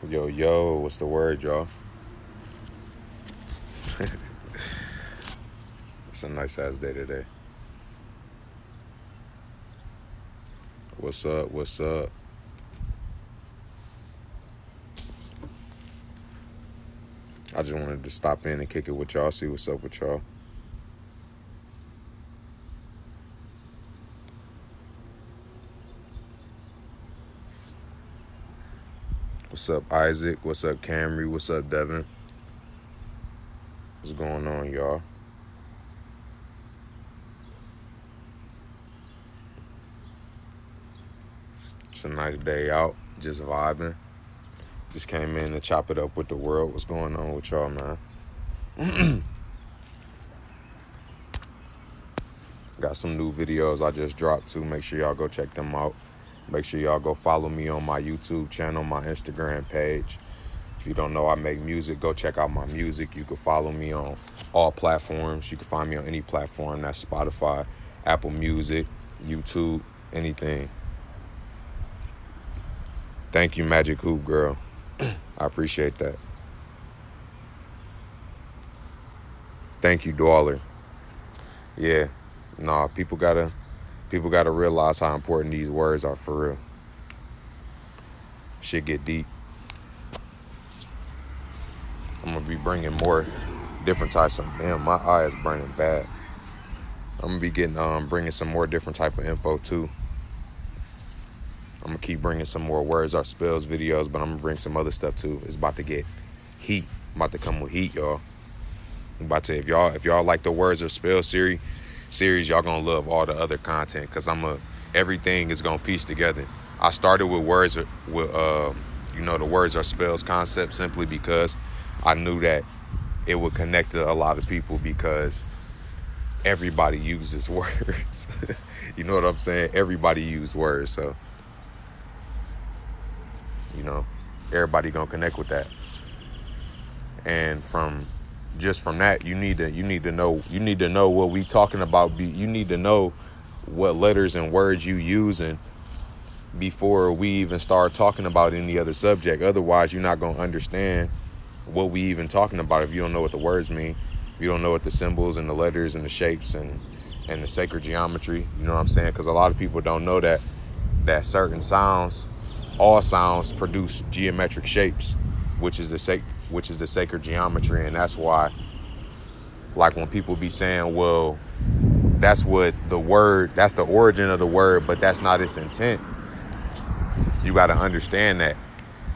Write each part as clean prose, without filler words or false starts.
Yo, yo, what's the word, y'all? It's a nice ass day today. What's up? What's up? I just wanted to stop in and kick it with y'all, see what's up with y'all. What's up, Isaac? What's up, Camry? What's up, Devin? What's going on, y'all? It's a nice day out, just vibing. Just came in to chop it up with the world. What's going on with y'all, man? Got some new videos I just dropped too. Make sure y'all go check them out. Make sure y'all go follow me on my YouTube channel, my Instagram page. If you don't know I make music, go check out my music. You can follow me on all platforms. You can find me on any platform. That's Spotify, Apple Music, YouTube, anything. Thank you, Magic Hoop Girl. I appreciate that. Thank you, Dwaller. Yeah, nah, people gotta realize how important these words are for real. Shit get deep. I'm gonna be bringing more different types of, damn, my eye is burning bad. I'm gonna be bringing some more different type of info too. I'm gonna keep bringing some more words or spells videos, but I'm gonna bring some other stuff too. It's about to get heat. I'm about to come with heat, y'all. I'm about to, if y'all like the words or spells series, y'all gonna love all the other content, cause everything is gonna piece together. I started with words with the words or spells concept simply because I knew that it would connect to a lot of people because everybody uses words. You know what I'm saying? Everybody uses words, so everybody gonna connect with that. And from that, you need to know what we talking about. You need to know what letters and words you using before we even start talking about any other subject. Otherwise, you're not gonna understand what we even talking about if you don't know what the words mean. If you don't know what the symbols and the letters and the shapes and the sacred geometry. You know what I'm saying? Because a lot of people don't know that certain sounds, all sounds produce geometric shapes, which is the sacred geometry. And that's why, like, when people be saying, well, that's the origin of the word, but that's not its intent. You got to understand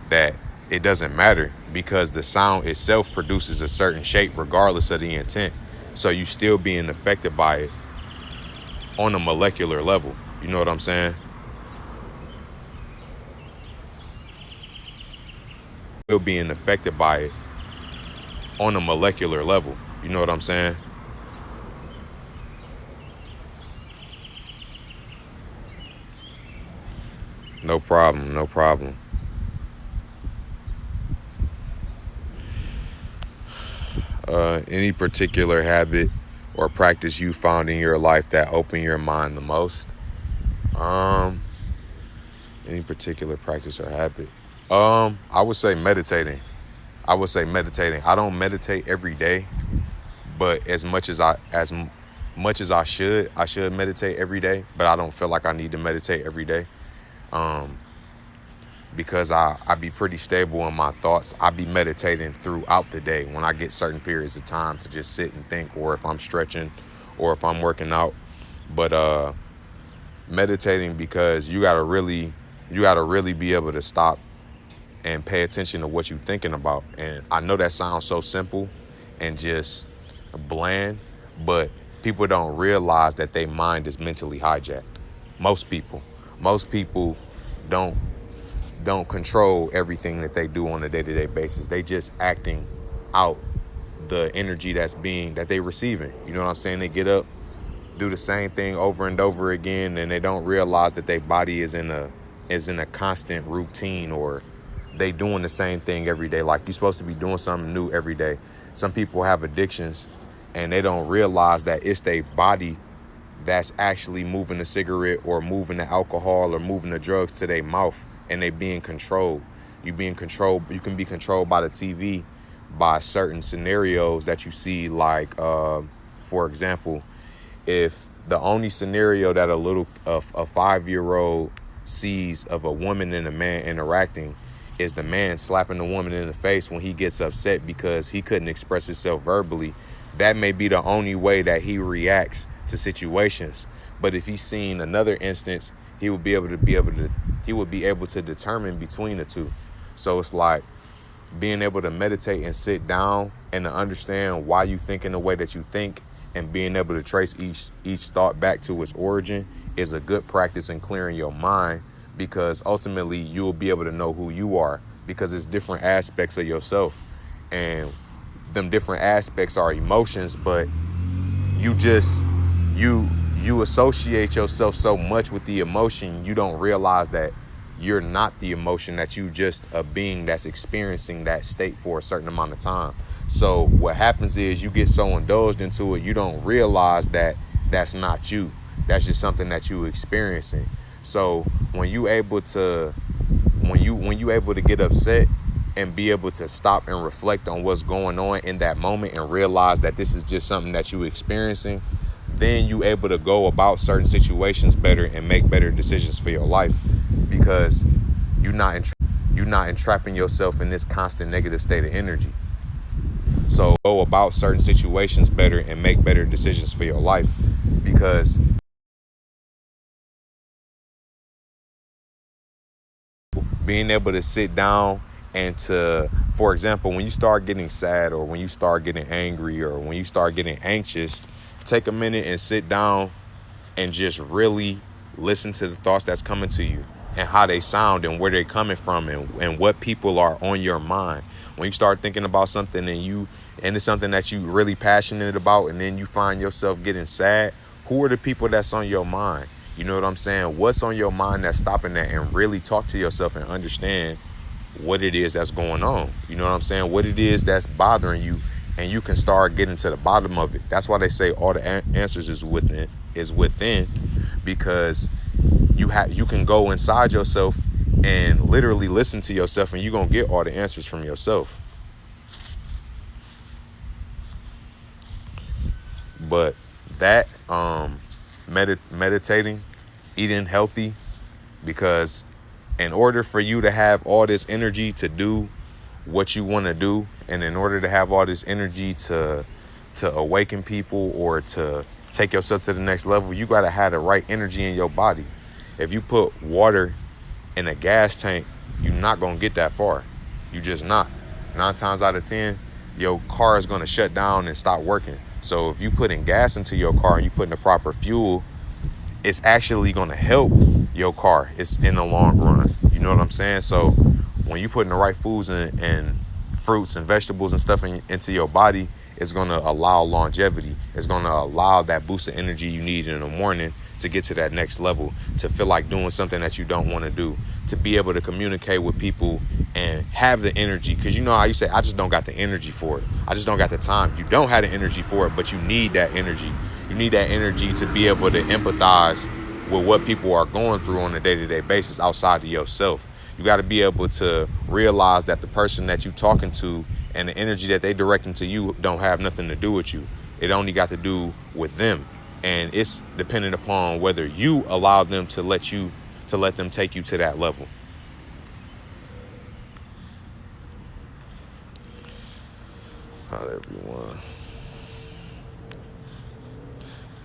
that it doesn't matter, because the sound itself produces a certain shape regardless of the intent. So you still being affected by it on a molecular level. You know what I'm saying? Still being affected by it on a molecular level. You know what I'm saying? No problem, no problem. Any particular habit or practice you found in your life that opened your mind the most? Any particular practice or habit? I would say meditating. I don't meditate every day, but as much as I should meditate every day, but I don't feel like I need to meditate every day. Because I be pretty stable in my thoughts. I be meditating throughout the day when I get certain periods of time to just sit and think, or if I'm stretching, or if I'm working out. But meditating, because you gotta really be able to stop and pay attention to what you're thinking about. And I know that sounds so simple and just bland, but people don't realize that their mind is mentally hijacked. Most people don't control everything that they do on a day-to-day basis. They just acting out the energy that they receiving. You know what I'm saying? They get up, do the same thing over and over again, and they don't realize that their body is in a constant routine, or they doing the same thing every day. Like, you're supposed to be doing something new every day. Some people have addictions and they don't realize that it's their body that's actually moving the cigarette or moving the alcohol or moving the drugs to their mouth, and they being controlled. You can be controlled by the TV, by certain scenarios that you see. Like, for example, if the only scenario that a 5-year-old sees of a woman and a man interacting is the man slapping the woman in the face when he gets upset because he couldn't express himself verbally, that may be the only way that he reacts to situations. But if he's seen another instance, he would be able to determine between the two. So it's like being able to meditate and sit down and to understand why you think in the way that you think, and being able to trace each thought back to its origin is a good practice in clearing your mind, because ultimately you will be able to know who you are, because it's different aspects of yourself, and them different aspects are emotions, but you associate yourself so much with the emotion, you don't realize that you're not the emotion, that you just a being that's experiencing that state for a certain amount of time. So what happens is you get so indulged into it, you don't realize that that's not you. That's just something that you experiencing. So when you able to get upset and be able to stop and reflect on what's going on in that moment and realize that this is just something that you experiencing, then you able to go about certain situations better and make better decisions for your life, because you're not entrapping yourself in this constant negative state of energy. So go about certain situations better and make better decisions for your life, because being able to sit down and to, for example, when you start getting sad, or when you start getting angry, or when you start getting anxious, take a minute and sit down and just really listen to the thoughts that's coming to you and how they sound and where they're coming from, and what people are on your mind. When you start thinking about something and it's something that you really passionate about, and then you find yourself getting sad, who are the people that's on your mind? You know what I'm saying? What's on your mind that's stopping that? And really talk to yourself and understand what it is that's going on. You know what I'm saying? What it is that's bothering you, and you can start getting to the bottom of it. That's why they say all the answers is within, because you can go inside yourself and literally listen to yourself, and you're going to get all the answers from yourself. But that meditating, eating healthy, because in order for you to have all this energy to do what you want to do, and in order to have all this energy to awaken people or to take yourself to the next level, you got to have the right energy in your body. If you put water in a gas tank, you're not going to get that far. You just not. 9 times out of 10, your car is going to shut down and stop working. So if you put in gas into your car and you put in the proper fuel, it's actually going to help your car. It's in the long run. You know what I'm saying? So when you put in the right foods and fruits and vegetables and stuff into your body, it's going to allow longevity. It's going to allow that boost of energy you need in the morning to get to that next level, to feel like doing something that you don't want to do, to be able to communicate with people and have the energy. Because you know how you say, I just don't got the energy for it. I just don't got the time. You don't have the energy for it, but you need that energy. You need that energy to be able to empathize with what people are going through on a day-to-day basis outside of yourself. You got to be able to realize that the person that you're talking to and the energy that they directing to you don't have nothing to do with you. It only got to do with them. And it's dependent upon whether you allow them to let them take you to that level. Hi everyone.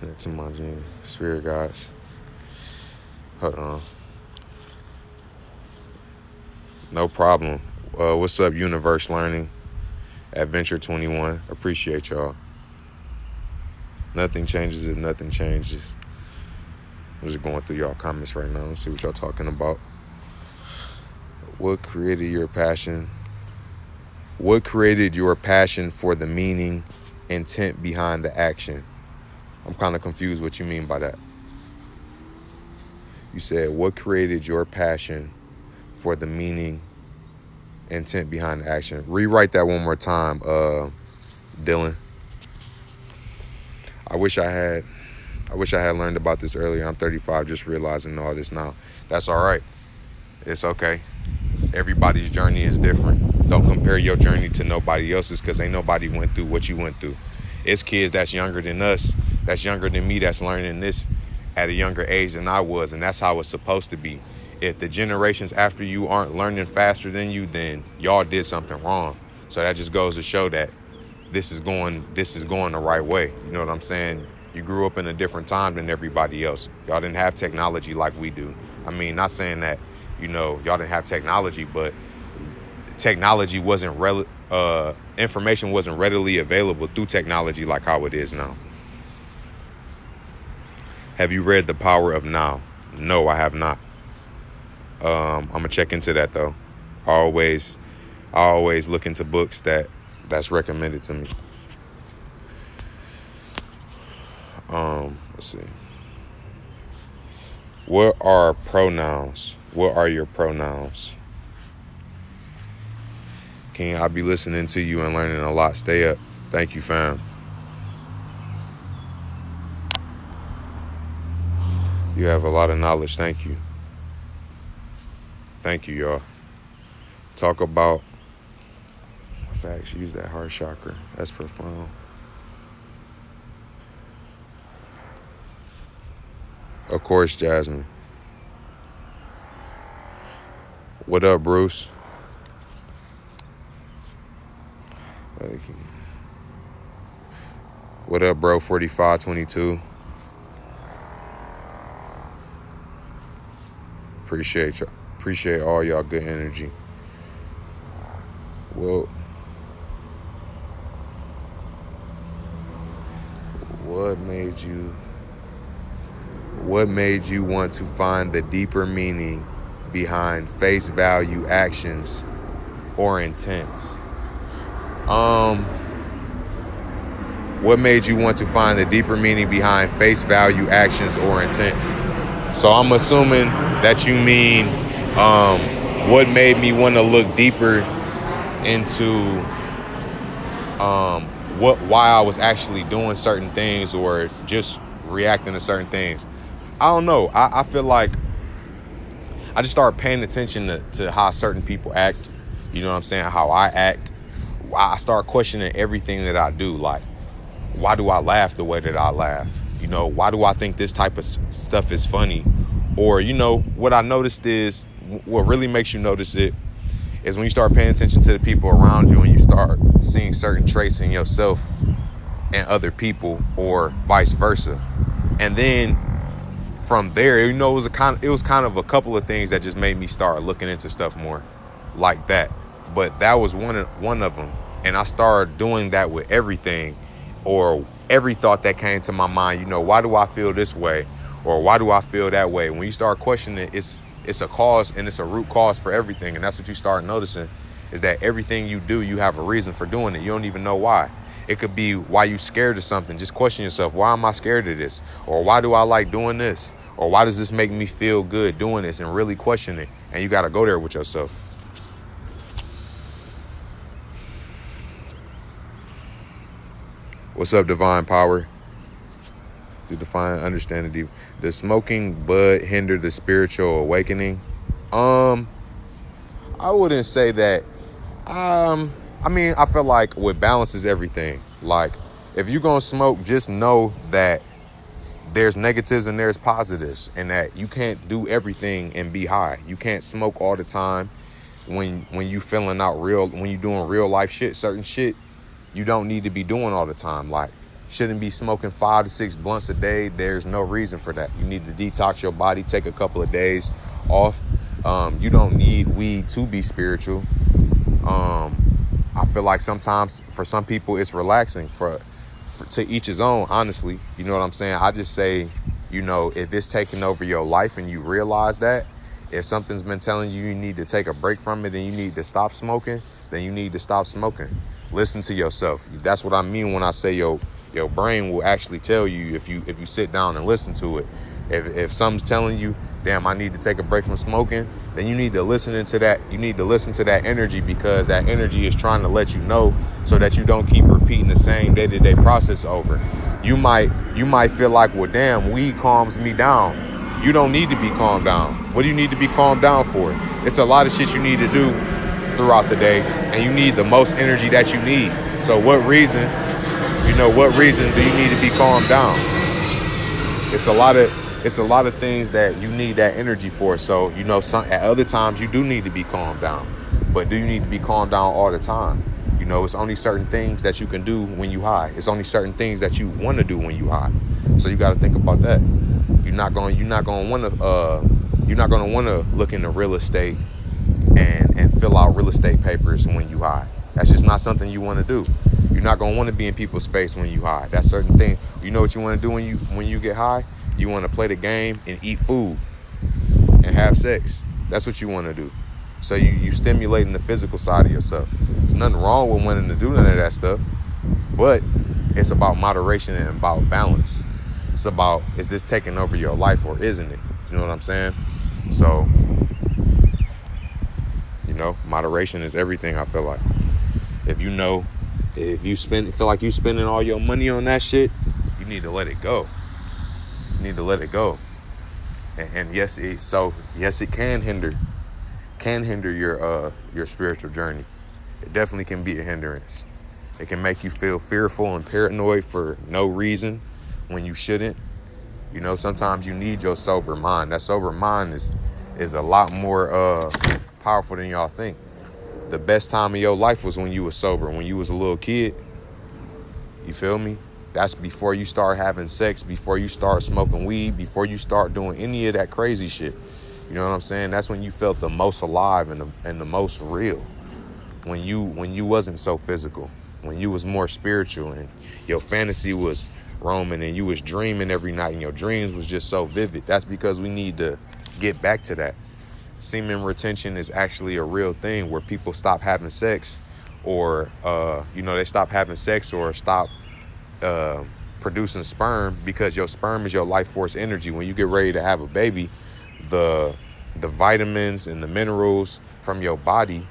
Next to my gene, spirit guides. Hold on. No problem. What's up, Universe Learning? Adventure 21. Appreciate y'all. Nothing changes if nothing changes. I'm just going through y'all comments right now. Let's see what y'all talking about. What created your passion? What created your passion for the meaning, intent behind the action? I'm kind of confused what you mean by that. You said, what created your passion for the meaning, intent behind the action? Rewrite that one more time, Dylan. I wish I had learned about this earlier. I'm 35, just realizing all this now. That's all right. It's okay. Everybody's journey is different. Don't compare your journey to nobody else's, because ain't nobody went through what you went through. It's kids that's younger than us, that's younger than me, that's learning this at a younger age than I was, and that's how it's supposed to be. If the generations after you aren't learning faster than you, then y'all did something wrong. So that just goes to show that this is going the right way. You know what I'm saying? You grew up in a different time than everybody else. Y'all didn't have technology like we do. I mean, not saying that, y'all didn't have technology, but technology wasn't information wasn't readily available through technology like how it is now. Have you read The Power of Now? No, I have not. I'm gonna check into that though. I always look into books that's recommended to me. Let's see. What are pronouns? What are your pronouns? King, I'll be listening to you and learning a lot. Stay up. Thank you, fam. You have a lot of knowledge. Thank you. Thank you, y'all. Talk about facts. Use that heart chakra. That's profound. Of course, Jasmine. What up, Bruce? What up, bro? 4522. Appreciate all y'all good energy. Well, what made you want to find the deeper meaning behind face value actions or intents? What made you want to find the deeper meaning behind face value actions or intents? So I'm assuming that you mean what made me want to look deeper into why I was actually doing certain things or just reacting to certain things. I don't know. I feel like I just started paying attention to how certain people act. You know what I'm saying? How I act. I start questioning everything that I do. Like, why do I laugh the way that I laugh? Why do I think this type of stuff is funny? Or, what I noticed is, what really makes you notice it is when you start paying attention to the people around you and you start seeing certain traits in yourself and other people, or vice versa. And then from there, it was kind of a couple of things that just made me start looking into stuff more like that. But that was one of them. And I started doing that with everything, or every thought that came to my mind. Why do I feel this way? Or why do I feel that way? When you start questioning it, it's a cause, and it's a root cause for everything. And that's what you start noticing, is that everything you do, you have a reason for doing it. You don't even know why. It could be why you scared of something. Just question yourself. Why am I scared of this? Or why do I like doing this? Or why does this make me feel good doing this? And really question it. And you got to go there with yourself. What's up, Divine Power? To define understanding deep. Does smoking bud hinder the spiritual awakening? I wouldn't say that. I feel like what balances everything. Like, if you're gonna smoke, just know that there's negatives and there's positives, and that you can't do everything and be high. You can't smoke all the time. When you feeling out when you doing real life shit, certain shit you don't need to be doing all the time. Like, shouldn't be smoking 5 to 6 blunts a day. There's no reason for that. You need to detox your body, take a couple of days off. You don't need weed to be spiritual. I feel like sometimes for some people it's relaxing. To each his own, honestly. You know what I'm saying? I just say, if it's taking over your life and you realize that, if something's been telling you need to take a break from it and you need to stop smoking, then you need to stop smoking. Listen to yourself. That's what I mean when I say your brain will actually tell you if you sit down and listen to it. If something's telling you, damn, I need to take a break from smoking, then you need to listen to that. You need to listen to that energy, because that energy is trying to let you know, so that you don't keep repeating the same day-to-day process over. You might feel like, well, damn, weed calms me down. You don't need to be calmed down. What do you need to be calmed down for? It's a lot of shit you need to do throughout the day, and you need the most energy that you need. So what reason do you need to be calmed down? It's a lot of things that you need that energy for. So, at other times you do need to be calmed down. But do you need to be calmed down all the time? It's only certain things that you can do when you high. It's only certain things that you want to do when you high. So you got to think about that. You're not going to want to look into real estate and fill out real estate papers when you high. That's just not something you want to do. You're not going to want to be in people's face when you high. That's certain thing. You know what you want to do when you get high? You want to play the game and eat food and have sex. That's what you want to do. So you stimulating the physical side of yourself. There's nothing wrong with wanting to do none of that stuff, but it's about moderation and about balance. It's about, is this taking over your life or isn't it? You know what I'm saying? So, moderation is everything, I feel like. If you feel like you spending all your money on that shit, you need to let it go. You need to let it go. And yes, it can hinder your spiritual journey. It definitely can be a hindrance. It can make you feel fearful and paranoid for no reason when you shouldn't. Sometimes you need your sober mind. That sober mind is a lot more powerful than y'all think. The best time of your life was when you was sober, when you was a little kid. You feel me? That's before you start having sex, before you start smoking weed, before you start doing any of that crazy shit. You know what I'm saying? That's when you felt the most alive and the most real. When you wasn't so physical, when you was more spiritual and your fantasy was roaming and you was dreaming every night and your dreams was just so vivid. That's because we need to get back to that. Semen retention is actually a real thing where people stop having sex or, they stop having sex or stop producing sperm because your sperm is your life force energy. When you get ready to have a baby, the vitamins and the minerals from your body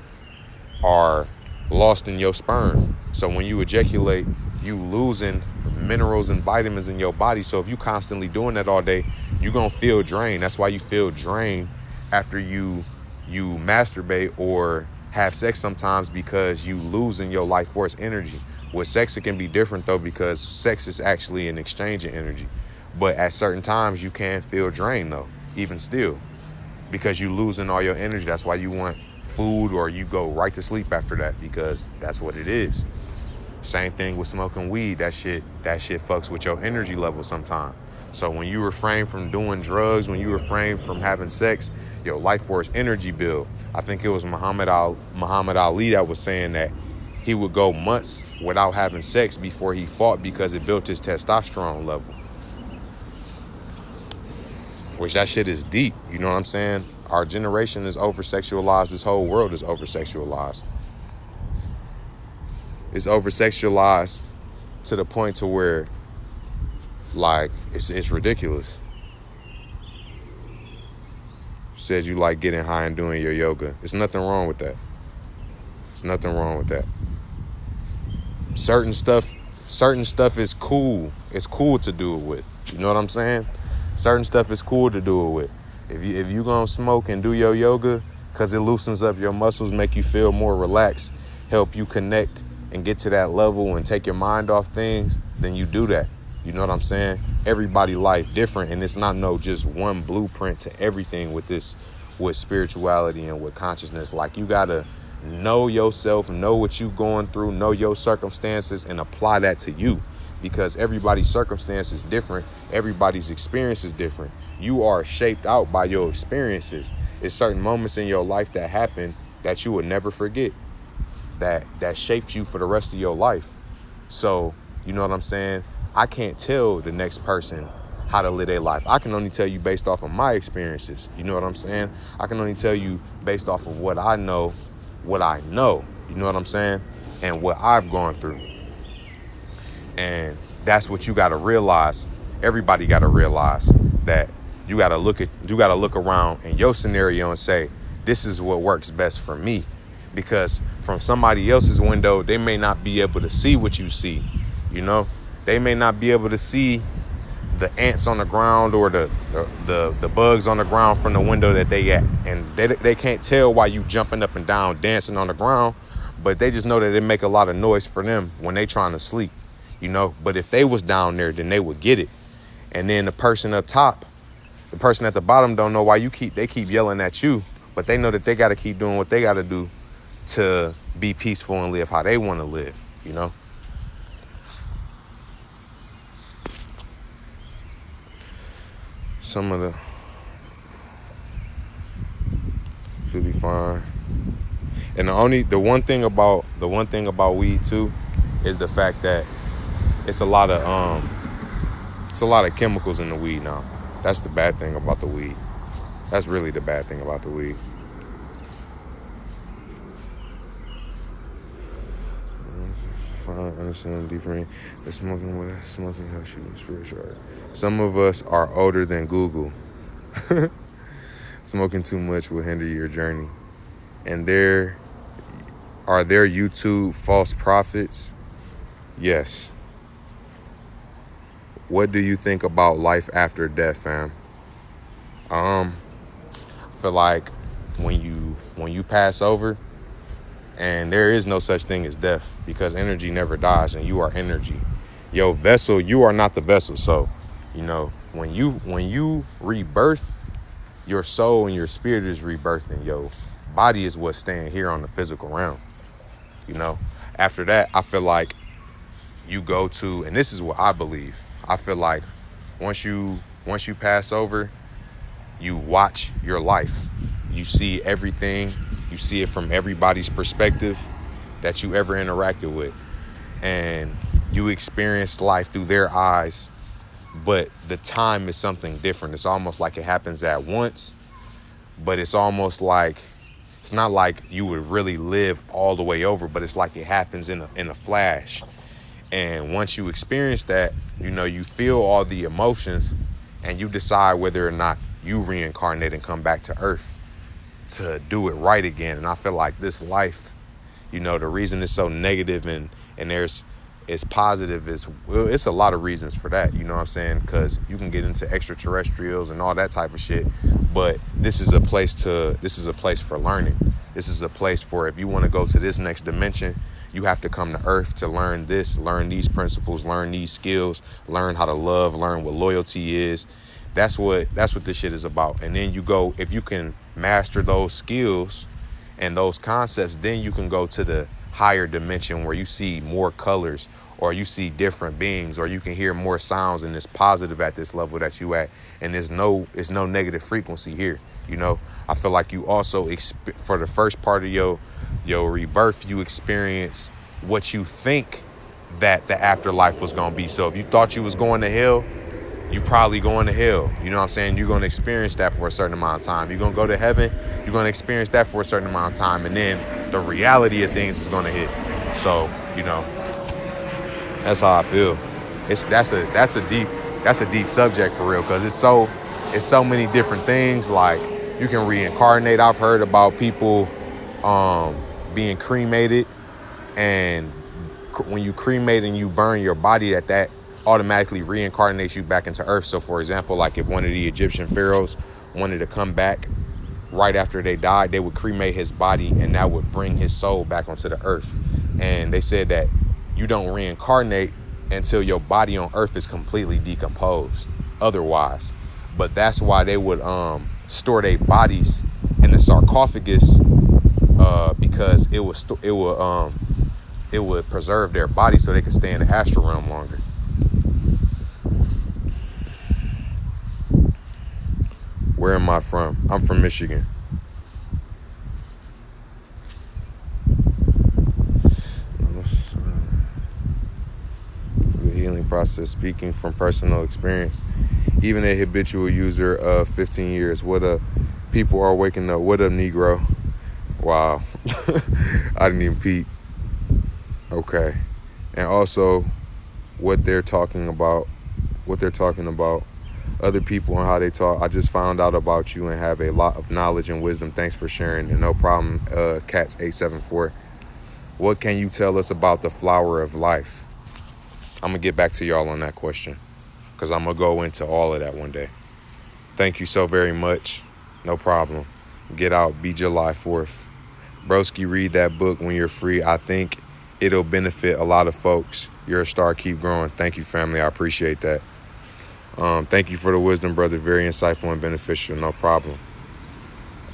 are lost in your sperm. So when you ejaculate, you losing minerals and vitamins in your body. So if you constantly doing that all day, you're going to feel drained. That's why you feel drained after you masturbate or have sex sometimes, because you losing your life force energy. With sex, it can be different though, because sex is actually an exchange of energy. But at certain times you can feel drained though, even still, because you losing all your energy. That's why you want food or you go right to sleep after that, because that's what it is. Same thing with smoking weed. That shit fucks with your energy level sometimes. So when you refrain from doing drugs, when you refrain from having sex, your life force energy build. I think it was Muhammad Ali that was saying that he would go months without having sex before he fought because it built his testosterone level. Which that shit is deep, you know what I'm saying? Our generation is over-sexualized. This whole world is over-sexualized. It's over-sexualized to the point to where, like, it's ridiculous. Said you like getting high and doing your yoga. There's nothing wrong with that. There's nothing wrong with that. Certain stuff is cool. It's cool to do it with. You know what I'm saying? Certain stuff is cool to do it with. If you gonna smoke and do your yoga, because it loosens up your muscles, make you feel more relaxed, help you connect and get to that level and take your mind off things, then you do that. You know what I'm saying? Everybody life different, and it's not no just one blueprint to everything with spirituality and with consciousness. Like, you gotta know yourself, know what you going through, know your circumstances, and apply that to you, because everybody's circumstance is different. Everybody's experience is different. You are shaped out by your experiences. It's certain moments in your life that happen that you will never forget, that shaped you for the rest of your life. So, you know what I'm saying? I can't tell the next person how to live their life. I can only tell you based off of my experiences. You know what I'm saying? I can only tell you based off of what I know. You know what I'm saying? And what I've gone through. And that's what you got to realize. Everybody got to realize that you got to look around in your scenario and say, this is what works best for me. Because from somebody else's window, they may not be able to see what you see. You know, they may not be able to see the ants on the ground or the bugs on the ground from the window that they at. And they can't tell why you jumping up and down, dancing on the ground, but they just know that it make a lot of noise for them when they trying to sleep, you know. But if they was down there, then they would get it. And then the person up top, the person at the bottom don't know why they keep yelling at you, but they know that they got to keep doing what they got to do to be peaceful and live how they want to live, you know. Some of the should be fine. And the one thing about weed too is the fact that it's a lot of chemicals in the weed now. That's the bad thing about the weed. That's really the bad thing about the weed. Understand deeper the smoking helps you spiritual. Some of us are older than Google. Smoking too much will hinder your journey. And there YouTube false prophets? Yes. What do you think about life after death, fam? I feel like when you pass over, and there is no such thing as death, because energy never dies and you are energy. Yo, vessel, you are not the vessel. So, you know, when you rebirth, your soul and your spirit is rebirthing. Your body is what's staying here on the physical realm. You know, after that, I feel like you go to, and this is what I believe. I feel like once you pass over, you watch your life. You see everything. You see it from everybody's perspective that you ever interacted with. And you experience life through their eyes. But the time is something different. It's almost like it happens at once. But it's almost like, it's not like you would really live all the way over, but it's like it happens in a flash. And once you experience that, you know, you feel all the emotions and you decide whether or not you reincarnate and come back to Earth to do it right again. And I feel like this life, you know, the reason it's so negative and it's positive is, well, it's a lot of reasons for that, you know what I'm saying? Because you can get into extraterrestrials and all that type of shit, but this is a place for learning. This is a place for, if you want to go to this next dimension, you have to come to Earth to learn these principles, learn these skills, learn how to love, learn what loyalty is. That's what this shit is about. And then you go, if you can master those skills and those concepts, then you can go to the higher dimension where you see more colors, or you see different beings, or you can hear more sounds, and it's positive at this level that you at. And there's no negative frequency here. You know, I feel like you also, for the first part of your rebirth, you experience what you think that the afterlife was going to be. So if you thought you was going to hell, you probably going to hell. You know what I'm saying? You're going to experience that for a certain amount of time. You're going to go to heaven. You're going to experience that for a certain amount of time. And then the reality of things is going to hit. So, you know, that's how I feel. That's a deep subject for real. Cause it's so many different things. Like, you can reincarnate. I've heard about people, being cremated, and when you cremate and you burn your body, that automatically reincarnates you back into Earth. So for example, like if one of the Egyptian pharaohs wanted to come back right after they died, they would cremate his body, and that would bring his soul back onto the Earth. And they said that you don't reincarnate until your body on Earth is completely decomposed otherwise. But that's why they would store their bodies in the sarcophagus, because it would preserve their body so they could stay in the astral realm longer. Where am I from? I'm from Michigan. The healing process, speaking from personal experience. Even a habitual user of 15 years. What up? People are waking up. What up, Negro? Wow. I didn't even peep. Okay. And also what they're talking about. Other people and how they talk. I just found out about you and have a lot of knowledge and wisdom. Thanks for sharing. And no problem, Cats 874. What can you tell us about the flower of life? I'm gonna get back to y'all on that question. because I'm going to go into all of that one day. Thank you so very much. No problem. Get out. Be July 4th. Broski, read that book when you're free. I think it'll benefit a lot of folks. You're a star. Keep growing. Thank you, family. I appreciate that. Thank you for the wisdom, brother. Very insightful and beneficial. No problem.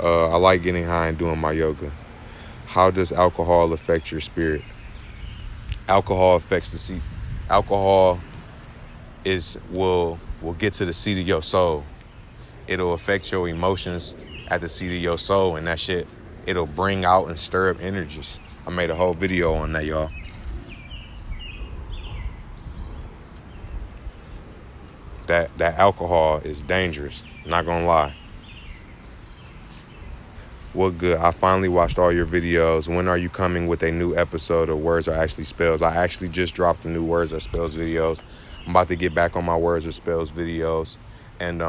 I like getting high and doing my yoga. How does alcohol affect your spirit? Alcohol affects the seat. Alcohol will get to the seat of your soul. It'll affect your emotions at the seat of your soul, and that shit, it'll bring out and stir up energies. I made a whole video on that, y'all. That alcohol is dangerous. Not gonna lie. What good? I finally watched all your videos. When are you coming with a new episode of Words Are Actually Spells? I actually just dropped the new Words Are Spells videos. I'm about to get back on my Words Are Spells videos. And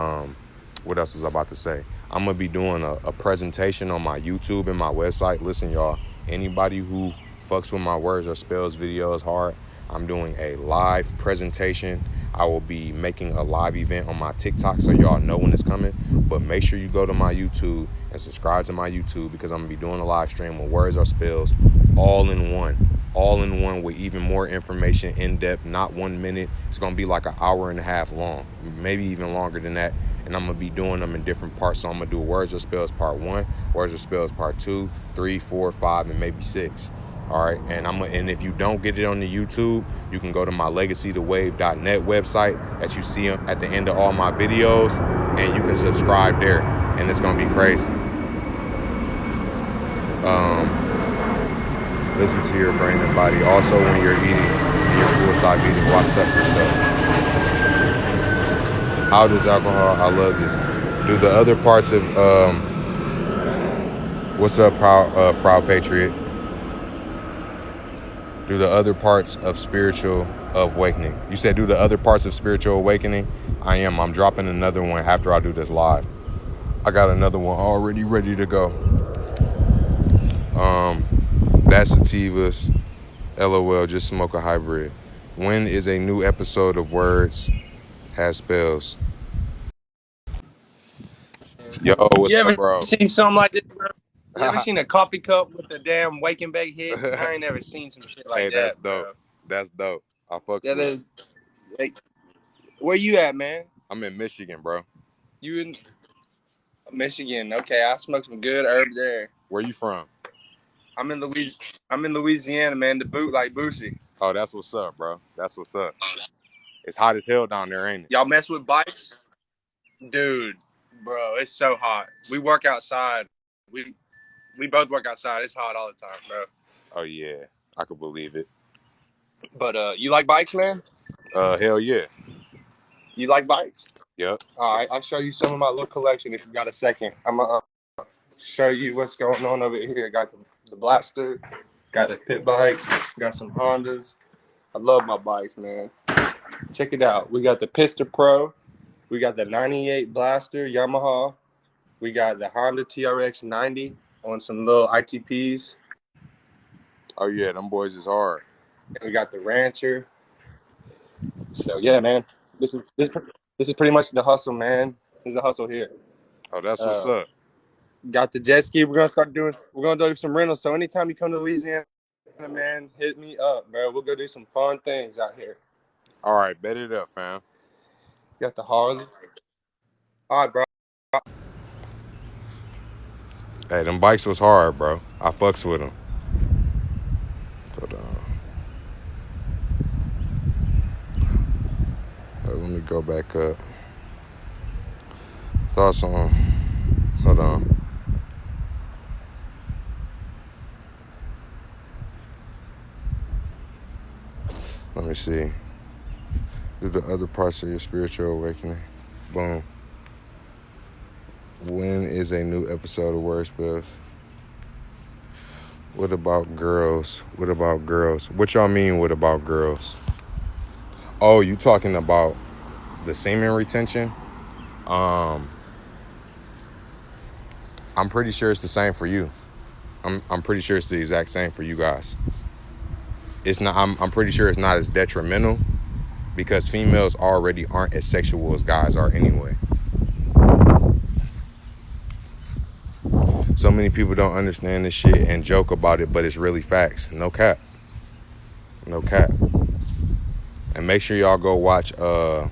what else was I about to say? I'm going to be doing a presentation on my YouTube and my website. Listen, y'all, anybody who fucks with my Words Are Spells videos hard, I'm doing a live presentation. I will be making a live event on my TikTok so y'all know when it's coming. But make sure you go to my YouTube and subscribe to my YouTube, because I'm going to be doing a live stream with Words Are Spells all in one with even more information, in depth, not 1 minute. It's going to be like an hour and a half long, maybe even longer than that. And I'm going to be doing them in different parts. So I'm going to do Words Are Spells part 1, Words Are Spells part 2, 3, 4, 5, and maybe 6. All right, and if you don't get it on the YouTube, you can go to my legacytowave.net website that you see at the end of all my videos, and you can subscribe there, and it's gonna be crazy. Listen to your brain and body. Also, when you're eating and you're full, stop eating. Watch stuff yourself. How does alcohol? I love this. Do the other parts of what's up, proud patriot? Do the other parts of spiritual awakening. You said do the other parts of spiritual awakening? I am. I'm dropping another one after I do this live. I got another one already ready to go. That's sativas. LOL, just smoke a hybrid. When is a new episode of Words Has Spells? Yo, what's You up, ever bro? seen something like this, bro? You ever seen a coffee cup with the damn wake and bake hit? I ain't never seen some shit like Hey, that's that, dope. bro. That's dope. I fucks That with it. is, like, where you at, man? I'm in Michigan, bro. You in Michigan? Okay, I smoke some good herb there. Where you from? I'm in Louisiana, man. The boot like Boosie. Oh, that's what's up, bro. That's what's up. It's hot as hell down there, ain't it? Y'all mess with bikes, dude, bro? It's so hot. We work outside. We both work outside. It's hot all the time, bro. Oh yeah, I could believe it. But you like bikes, man? Hell yeah. You like bikes? Yep. All right, I'll show you some of my little collection if you got a second. I'm gonna show you what's going on over here. Got the Blaster, got a pit bike, got some Hondas. I love my bikes, man. Check it out. We got the Pista Pro, we got the 98 Blaster Yamaha, we got the Honda TRX 90 on some little ITPs. Oh yeah, them boys is hard. And we got the Rancher. So yeah, man, this is pretty much the hustle, man. This is the hustle here. Oh, that's what's up. Got the jet ski. We're gonna do some rentals. So anytime you come to Louisiana, man, hit me up, bro. We'll go do some fun things out here. All right, bet it up, fam. Got the Harley. All right, bro. Hey, them bikes was hard, bro. I fucks with them. But let me go back up. Thoughts on? Hold on. Let me see. Do the other parts of your spiritual awakening. Boom. When is a new episode of Word Spells? What about girls? What about girls? What y'all mean, what about girls? Oh, you talking about the semen retention? I'm pretty sure it's the same for you. I'm pretty sure it's the exact same for you guys. It's not. I'm pretty sure it's not as detrimental, because females already aren't as sexual as guys are anyway. So many people don't understand this shit and joke about it, but it's really facts. No cap. No cap. And make sure y'all go watch my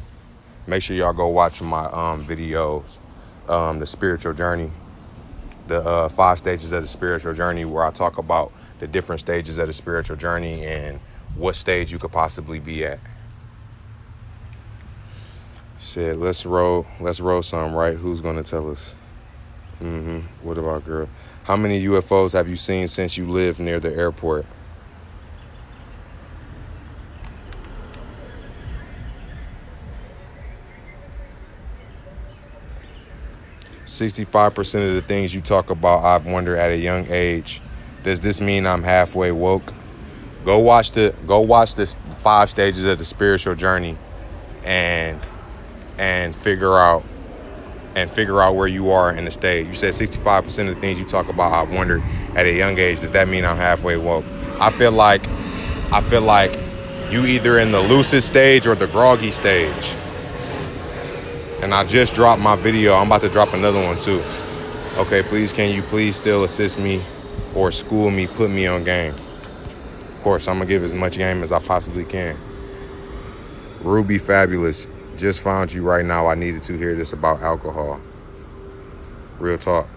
videos, the spiritual journey, the 5 stages of the spiritual journey, where I talk about the different stages of the spiritual journey and what stage you could possibly be at. Said, let's roll some, right? Who's gonna tell us? What about, girl? How many UFOs have you seen since you live near the airport? "65% of the things you talk about, I've wondered at a young age. Does this mean I'm halfway woke?" Go watch the 5 stages of the spiritual journey and figure out where you are in the stage. You said 65% of the things you talk about, I've wondered at a young age. Does that mean I'm halfway woke? I feel like you either in the lucid stage or the groggy stage. And I just dropped my video. I'm about to drop another one too. Okay, please, can you please still assist me or school me, put me on game? Of course, I'm gonna give as much game as I possibly can. Ruby Fabulous, just found you right now. I needed to hear this about alcohol. Real talk.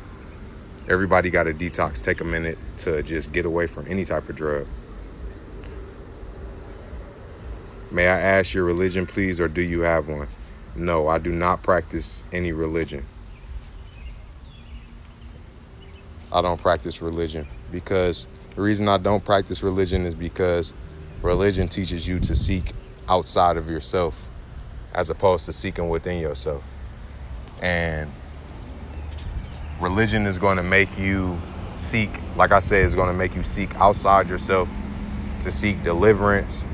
Everybody got a detox. Take a minute to just get away from any type of drug. May I ask your religion, please, or do you have one? No, I do not practice any religion. I don't practice religion because the reason I don't practice religion is because religion teaches you to seek outside of yourself as opposed to seeking within yourself. And religion is going to make you seek, like I said, it's going to make you seek outside yourself to seek deliverance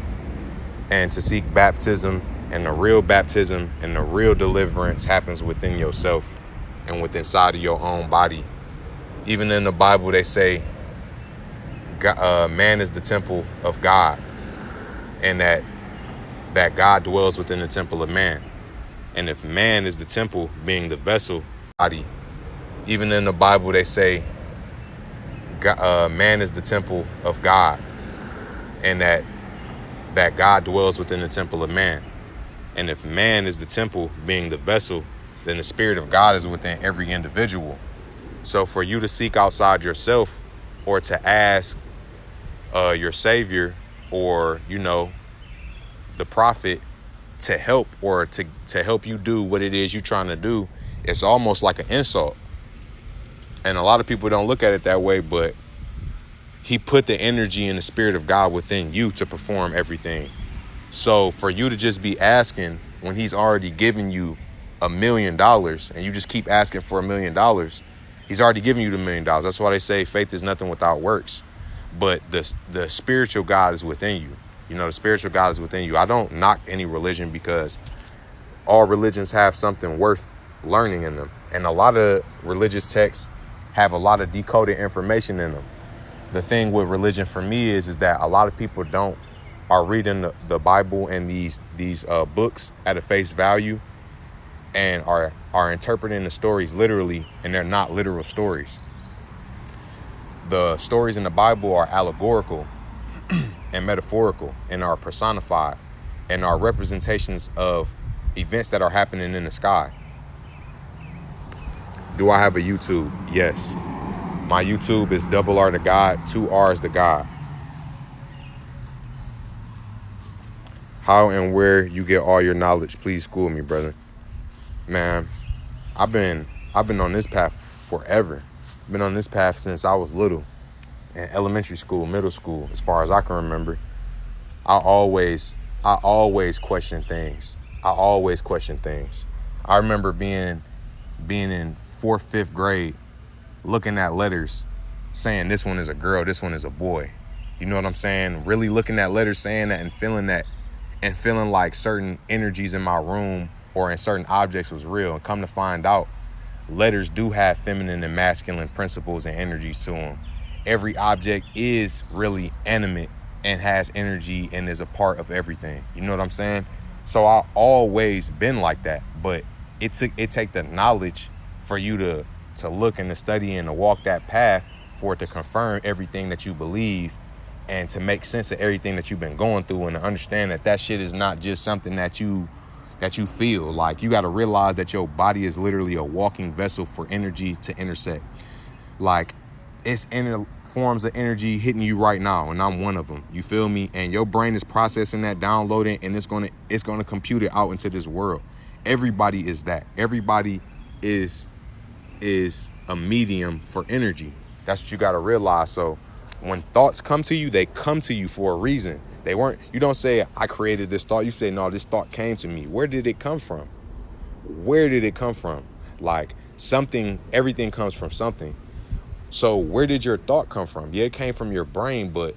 and to seek baptism. And the real baptism and the real deliverance happens within yourself and within inside of your own body. Even in the Bible, they say man is the temple of God, and that God dwells within the temple of man. And if man is the temple, being the vessel, body. Even in the Bible, they say man is the temple of God, and that God dwells within the temple of man. And if man is the temple, being the vessel, then the Spirit of God is within every individual. So for you to seek outside yourself or to ask your Savior or, the prophet to help or to help you do what it is you're trying to do, it's almost like an insult. And a lot of people don't look at it that way, but he put the energy and the Spirit of God within you to perform everything. So for you to just be asking when he's already given you $1 million and you just keep asking for $1 million, he's already given you the $1 million. That's why they say faith is nothing without works. But the spiritual God is within you. The spiritual God is within you. I don't knock any religion because all religions have something worth learning in them. And a lot of religious texts have a lot of decoded information in them. The thing with religion for me is that a lot of people are reading the Bible and these books at a face value and are interpreting the stories literally, and they're not literal stories. The stories in the Bible are allegorical and metaphorical and are personified and are representations of events that are happening in the sky. Do I have a YouTube? Yes. My YouTube is R to God, 2 R's to God. How and where you get all your knowledge? Please school me, brother. Man, I've been on this path forever. Been on this path since I was little, in elementary school, middle school, as far as I can remember. I always question things. I remember being in 4th, 5th grade, looking at letters, saying this one is a girl, this one is a boy. You know what I'm saying? Really looking at letters, saying that and feeling that, and feeling like certain energies in my room or in certain objects was real. And come to find out, letters do have feminine and masculine principles and energies to them. Every object is really animate and has energy and is a part of everything. You know what I'm saying? So I always been like that. But it take the knowledge for you to look and to study and to walk that path for it to confirm everything that you believe and to make sense of everything that you've been going through and to understand that shit is not just something that you feel. Like, you got to realize that your body is literally a walking vessel for energy to intersect. Like, it's in forms of energy hitting you right now, and I'm one of them. You feel me? And your brain is processing that, downloading, and it's gonna compute it out into this world. Everybody is that. Everybody is a medium for energy. That's what you got to realize. So when thoughts come to you, they come to you for a reason. You don't say, I created this thought. You say, no, this thought came to me. Where did it come from? Where did it come from? Like, everything comes from something. So where did your thought come from? Yeah, it came from your brain, but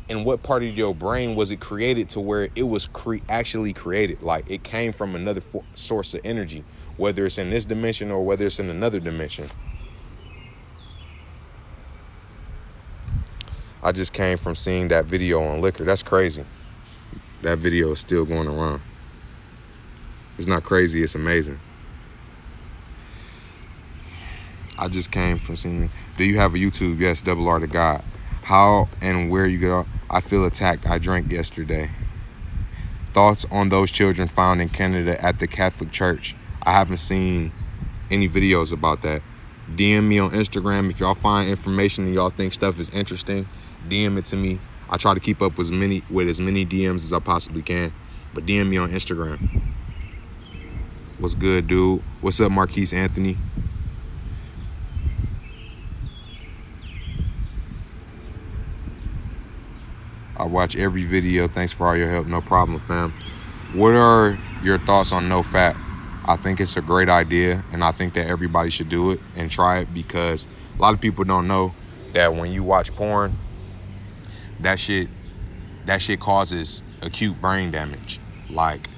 in what part of your brain was it created to where it was actually created? Like, it came from another source of energy, whether it's in this dimension or whether it's in another dimension. I just came from seeing that video on liquor. That's crazy. That video is still going around. It's not crazy, it's amazing. I just came from seeing it. Do you have a YouTube? Yes, Double R to God. How and where you go? I feel attacked. I drank yesterday. Thoughts on those children found in Canada at the Catholic Church? I haven't seen any videos about that. DM me on Instagram if y'all find information and y'all think stuff is interesting. DM it to me. I try to keep up with as many DMs as I possibly can. But DM me on Instagram. What's good, dude? What's up, Marquise Anthony? I watch every video. Thanks for all your help. No problem, fam. What are your thoughts on no fap? I think it's a great idea, and I think that everybody should do it and try it, because a lot of people don't know that when you watch porn, that shit causes acute brain damage. Like,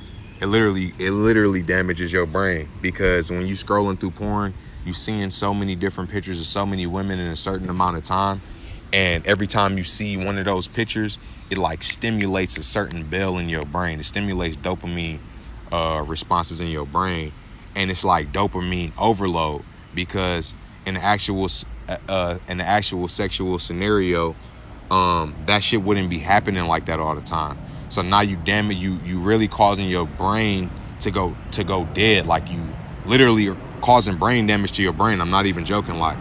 it literally damages your brain, because when you scrolling through porn, you seeing so many different pictures of so many women in a certain amount of time. And every time you see one of those pictures, it like stimulates a certain bell in your brain. It stimulates dopamine responses in your brain. And it's like dopamine overload, because in the actual sexual scenario, that shit wouldn't be happening like that all the time. So now you really causing your brain to go dead. Like, you literally are causing brain damage to your brain. I'm not even joking. Like,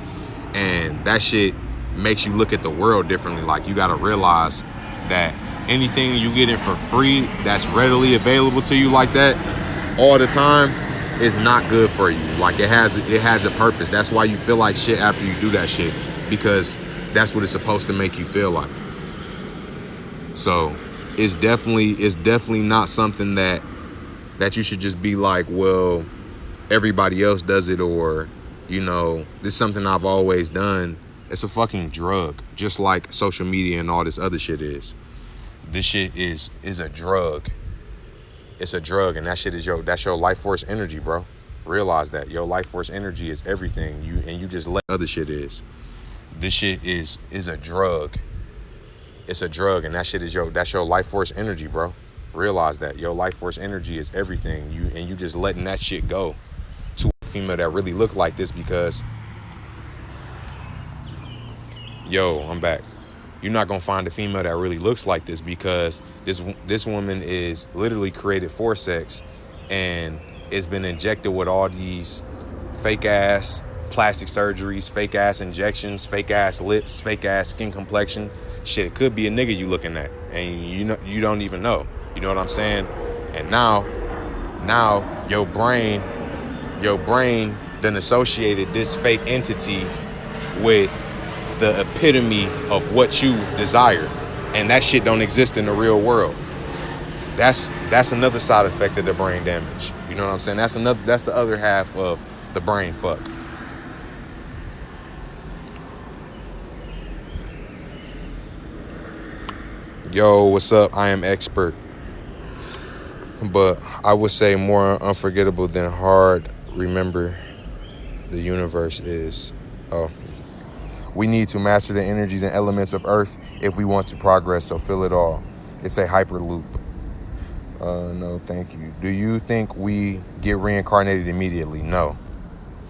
and that shit makes you look at the world differently. Like, you got to realize that anything you get in for free that's readily available to you like that all the time is not good for you. Like, it has a purpose. That's why you feel like shit after you do that shit, because that's what it's supposed to make you feel like. So it's definitely not something that you should just be like, well, everybody else does it, or, this is something I've always done. It's a fucking drug, just like social media and all this other shit is. This shit is a drug. It's a drug, and that shit that's your life force energy, bro. Realize that your life force energy is everything. You just let other shit is. This shit is a drug. It's a drug, and that shit that's your life force energy, bro. Realize that your life force energy is everything. You just letting that shit go to a female that really look like this, because I'm back. You're not gonna find a female that really looks like this, because this woman is literally created for sex, and it's been injected with all these fake ass plastic surgeries, fake ass injections, fake ass lips, fake ass skin complexion. Shit, it could be a nigga you looking at, and you don't even know. You know what I'm saying? And now your brain done associated this fake entity with the epitome of what you desire, and that shit don't exist in the real world. That's another side effect of the brain damage. You know what I'm saying? That's the other half of the brain fuck. Yo, what's up? I am expert, but I would say more unforgettable than hard. Remember, the universe is. We need to master the energies and elements of Earth if we want to progress, so feel it all. It's a hyperloop. No, thank you. Do you think we get reincarnated immediately? No.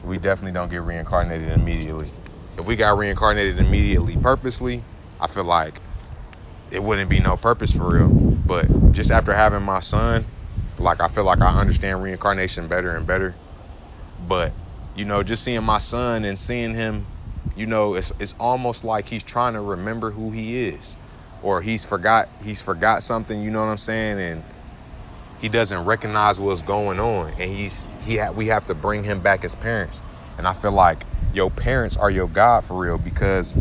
We definitely don't get reincarnated immediately. If we got reincarnated immediately purposely, I feel like it wouldn't be no purpose for real. But just after having my son, like I feel like I understand reincarnation better and better. But, just seeing my son and seeing him, it's almost like he's trying to remember who he is. Or he's forgot something, you know what I'm saying? And he doesn't recognize what's going on, and we have to bring him back as parents. And I feel like your parents are your God for real, because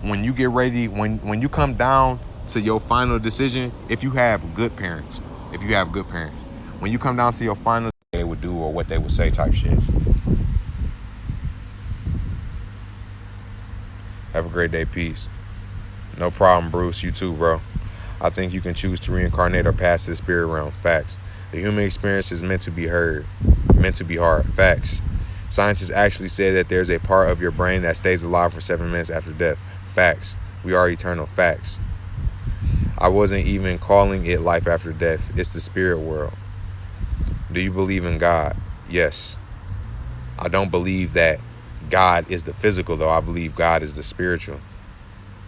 when you get ready, when you come down to your final decision, if you have good parents, when you come down to your final, they would do or what they would say type shit. Have a great day. Peace. No problem, Bruce. You too, bro. I think you can choose to reincarnate or pass to the spirit realm. Facts. The human experience is meant to be hard. Facts. Scientists actually say that there's a part of your brain that stays alive for 7 minutes after death. Facts. We are eternal. Facts. I wasn't even calling it life after death. It's the spirit world. Do you believe in God? Yes. I don't believe that God is the physical, though. I believe God is the spiritual.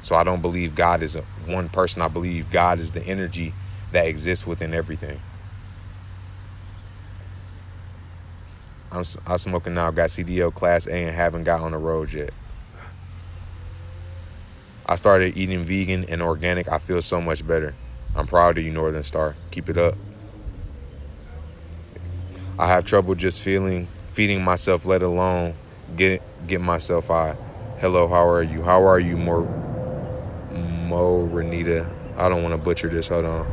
So I don't believe God is one person. I believe God is the energy that exists within everything. I'm smoking now. Got CDL Class A and haven't got on the road yet. I started eating vegan and organic. I feel so much better. I'm proud of you, Northern Star. Keep it up. I have trouble just feeding myself, let alone get myself high. Hello, how are you? How are you, Mo Renita? I don't want to butcher this. Hold on.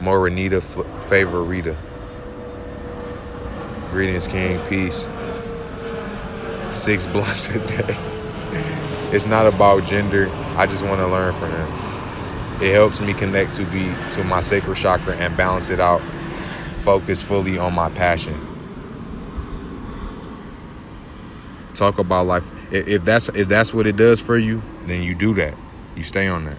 Mo Renita Favorita. Greetings, King. Peace. 6 blunts a day. It's not about gender. I just want to learn from him. It helps me connect to my sacral chakra and balance it out. Focus fully on my passion. Talk about life. If that's what it does for you, then you do that. You stay on that.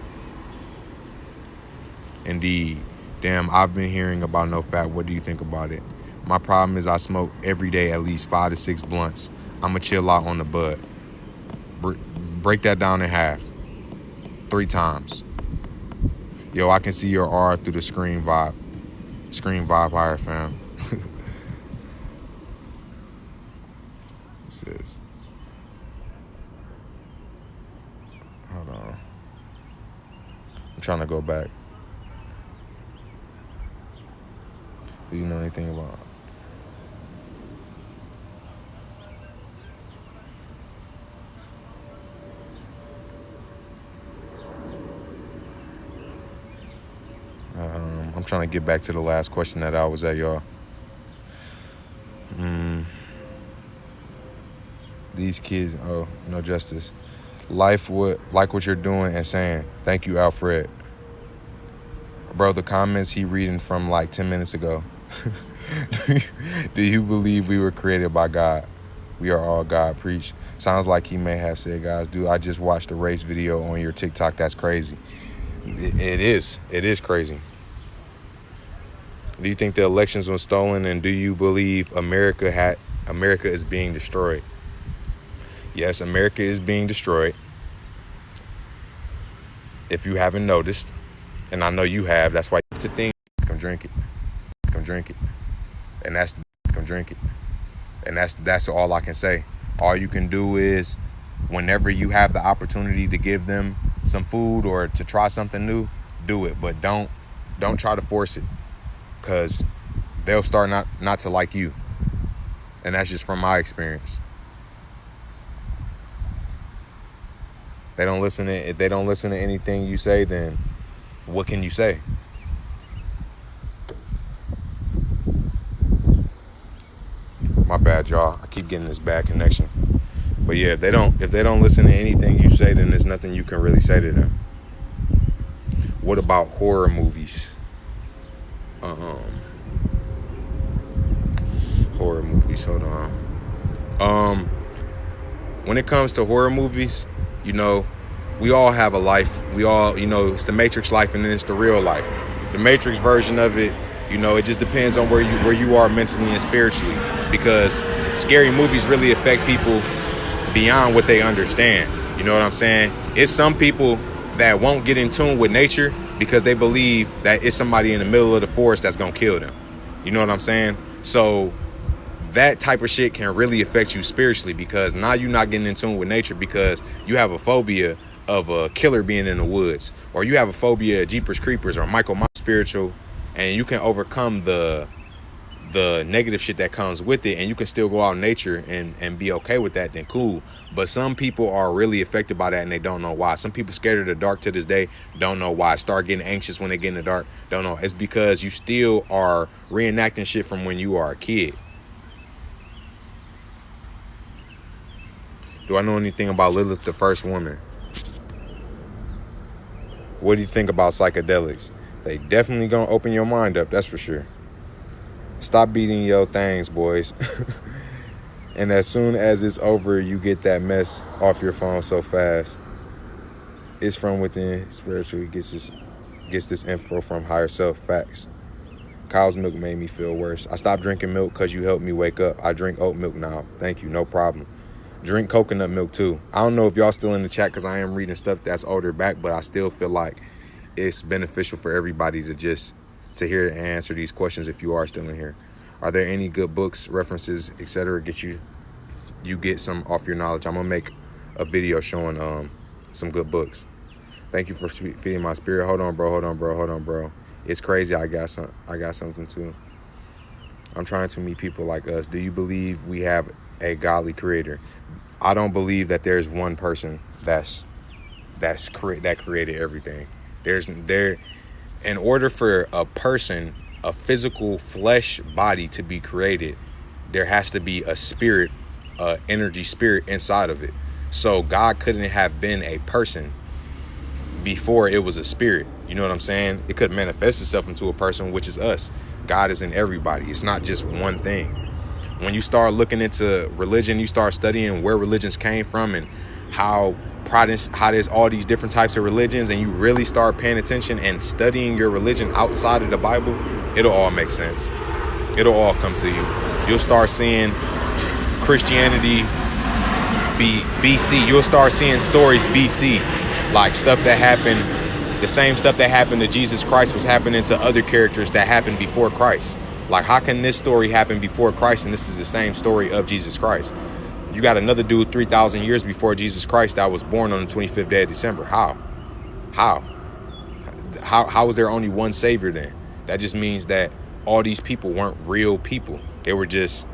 Indeed. Damn, I've been hearing about no fat. What do you think about it? My problem is I smoke every day at least 5 to 6 blunts. I'ma chill out on the bud. Break that down in half. 3 times. Yo, I can see your R through the screen vibe. Screen vibe higher, fam. What's this? Hold on. I'm trying to go back. Do you know anything about... I'm trying to get back to the last question that I was at, y'all. These kids, oh, no justice. Like what you're doing and saying. Thank you, Alfred. Bro, the comments he reading from like 10 minutes ago. Do you believe we were created by God? We are all God. Preach. Sounds like he may have said, guys, dude, I just watched the race video on your TikTok. That's crazy. It is. It is crazy. Do you think the elections were stolen, and do you believe America is being destroyed? Yes, America is being destroyed. If you haven't noticed, and I know you have, that's why it's a thing. Come drink it. And that's all I can say. All you can do is, whenever you have the opportunity to give them some food or to try something new, do it. But don't try to force it, because they'll start not to like you. And that's just from my experience. If they don't listen to anything you say, then what can you say? My bad, y'all. I keep getting this bad connection. But yeah, if they don't listen to anything you say, then there's nothing you can really say to them. What about horror movies? Horror movies, hold on. When it comes to horror movies, We all have a life. We all, it's the Matrix life and then it's the real life. The Matrix version of it, it just depends on where you are mentally and spiritually, because scary movies really affect people beyond what they understand. You know what I'm saying? It's some people that won't get in tune with nature because they believe that it's somebody in the middle of the forest that's gonna kill them. You know what I'm saying? So that type of shit can really affect you spiritually, because now you're not getting in tune with nature because you have a phobia of a killer being in the woods, or you have a phobia of Jeepers Creepers or Michael Myers spiritual, and you can overcome the negative shit that comes with it, and you can still go out in nature and be okay with that, then cool. But some people are really affected by that and they don't know why. Some people scared of the dark to this day, don't know why. Start getting anxious when they get in the dark, don't know. It's because you still are reenacting shit from when you are a kid. Do I know anything about Lilith, the first woman? What do you think about psychedelics? They definitely gonna open your mind up, that's for sure. Stop beating your things, boys. And as soon as it's over, you get that mess off your phone so fast. It's from within. Spiritually gets this info from higher self. Facts. Cow's milk made me feel worse. I stopped drinking milk because you helped me wake up. I drink oat milk now. Thank you. No problem. Drink coconut milk too. I don't know if y'all still in the chat because I am reading stuff that's older back, but I still feel like it's beneficial for everybody to hear and answer these questions if you are still in here. Are there any good books, references, etc. get you get some off your knowledge? I'm gonna make a video showing some good books. Thank you for feeding my spirit. Hold on, bro. It's crazy. I got something too. I'm trying to meet people like us. Do you believe we have a godly creator? I don't believe that there's one person that created everything. In order for a person, a physical flesh body to be created, there has to be a spirit, energy spirit inside of it. So God couldn't have been a person before it was a spirit. You know what I'm saying? It could manifest itself into a person, which is us. God is in everybody. It's not just one thing. When you start looking into religion, you start studying where religions came from and how there's all these different types of religions, and you really start paying attention and studying your religion outside of the Bible, it'll all make sense. It'll all come to you. You'll start seeing Christianity BC. You'll start seeing stories BC, like stuff that happened, the same stuff that happened to Jesus Christ was happening to other characters that happened before Christ. Like, how can this story happen before Christ and this is the same story of Jesus Christ? You got another dude 3,000 years before Jesus Christ that was born on the 25th day of December. How was there only one savior then? That just means that all these people weren't real people. They were just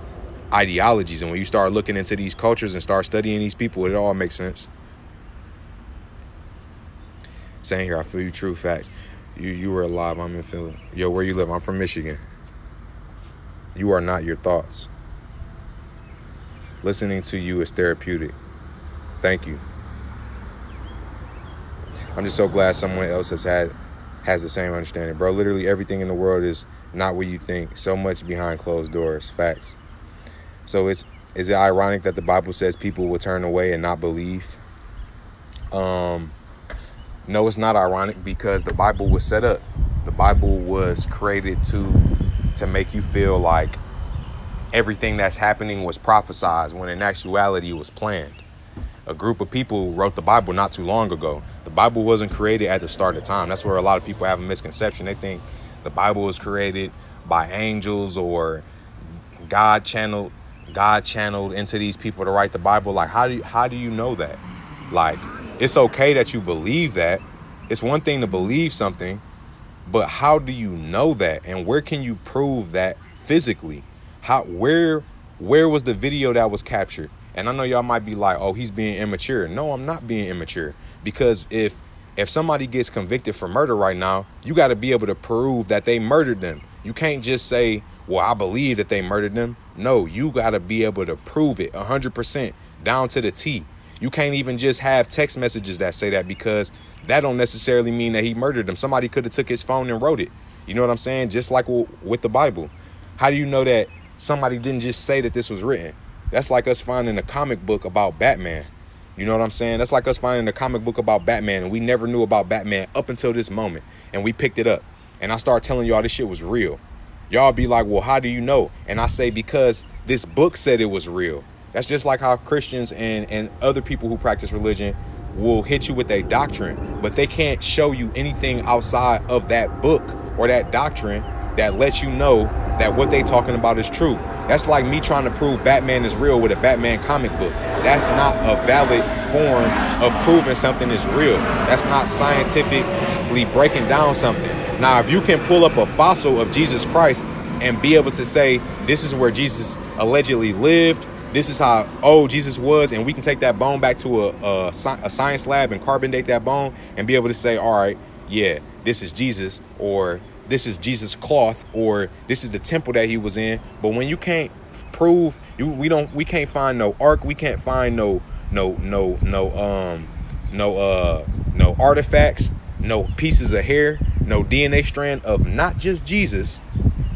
ideologies. And when you start looking into these cultures and start studying these people, it all makes sense. Saying here, I feel you, true facts. You were alive, I'm in Philly. Yo, where you live? I'm from Michigan. You are not your thoughts. Listening to you is therapeutic. Thank you. I'm just so glad someone else has the same understanding. Bro, literally everything in the world is not what you think. So much behind closed doors. Facts. So is it ironic that the Bible says people will turn away and not believe? No, it's not ironic, because the Bible was set up. The Bible was created to make you feel like everything that's happening was prophesized, when in actuality it was planned. A group of people wrote the Bible not too long ago. The Bible wasn't created at the start of time. That's where a lot of people have a misconception. They think the Bible was created by angels or God channeled into these people to write the Bible. Like, how do you know that? Like, it's okay that you believe that. It's one thing to believe something, but how do you know that? And where can you prove that physically? Where was the video that was captured? And I know y'all might be like, oh, he's being immature. No, I'm not being immature. Because if somebody gets convicted for murder right now, you got to be able to prove that they murdered them. You can't just say, well, I believe that they murdered them. No, you got to be able to prove it 100% down to the T. You can't even just have text messages that say that, because that don't necessarily mean that he murdered them. Somebody could have took his phone and wrote it. You know what I'm saying? Just like with the Bible. How do you know that somebody didn't just say that this was written? That's like us finding a comic book about Batman. You know what I'm saying? That's like us finding a comic book about Batman and we never knew about Batman up until this moment. And we picked it up. And I start telling y'all this shit was real. Y'all be like, well, how do you know? And I say, because this book said it was real. That's just like how Christians and other people who practice religion will hit you with a doctrine, but they can't show you anything outside of that book or that doctrine that lets you know that what they talking about is true. That's like me trying to prove Batman is real with a Batman comic book. That's not a valid form of proving something is real. That's not scientifically breaking down something. Now, if you can pull up a fossil of Jesus Christ and be able to say, this is where Jesus allegedly lived, this is how old Jesus was, and we can take that bone back to a science lab and carbon date that bone and be able to say, all right, yeah, this is Jesus, or this is Jesus' cloth, or this is the temple that he was in. But when you can't prove, we can't find no ark, we can't find no artifacts, no pieces of hair, no DNA strand of not just Jesus,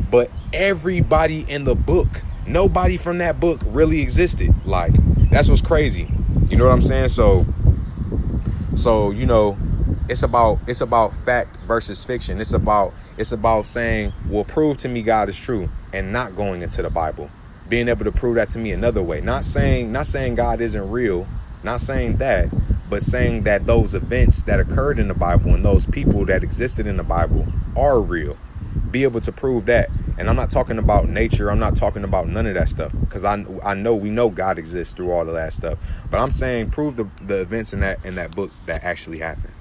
but everybody in the book. Nobody from that book really existed. Like, that's what's crazy. You know what I'm saying? So you know, it's about fact versus fiction. It's about saying, well, prove to me God is true, and not going into the Bible, being able to prove that to me another way. Not saying God isn't real, not saying that, but saying that those events that occurred in the Bible and those people that existed in the Bible are real. Be able to prove that. And I'm not talking about nature. I'm not talking about none of that stuff, because I know we know God exists through all of that stuff. But I'm saying prove the events in that book that actually happened.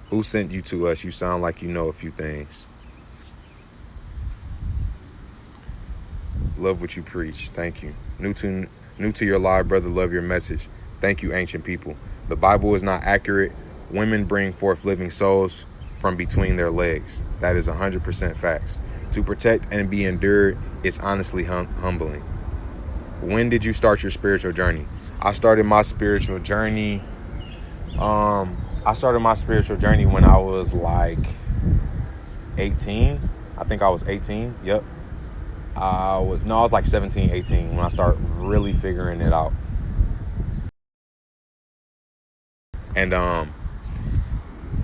Who sent you to us? You sound like you know a few things. Love what you preach. Thank you. New to your live, brother. Love your message. Thank you, ancient people. The Bible is not accurate. Women bring forth living souls from between their legs. That is 100% facts. To protect and be endured is honestly humbling. When did you start your spiritual journey? I started my spiritual journey. I started my spiritual journey when I was like 18. I think I was 18. Yep. I was like 17, 18 when I started really figuring it out. And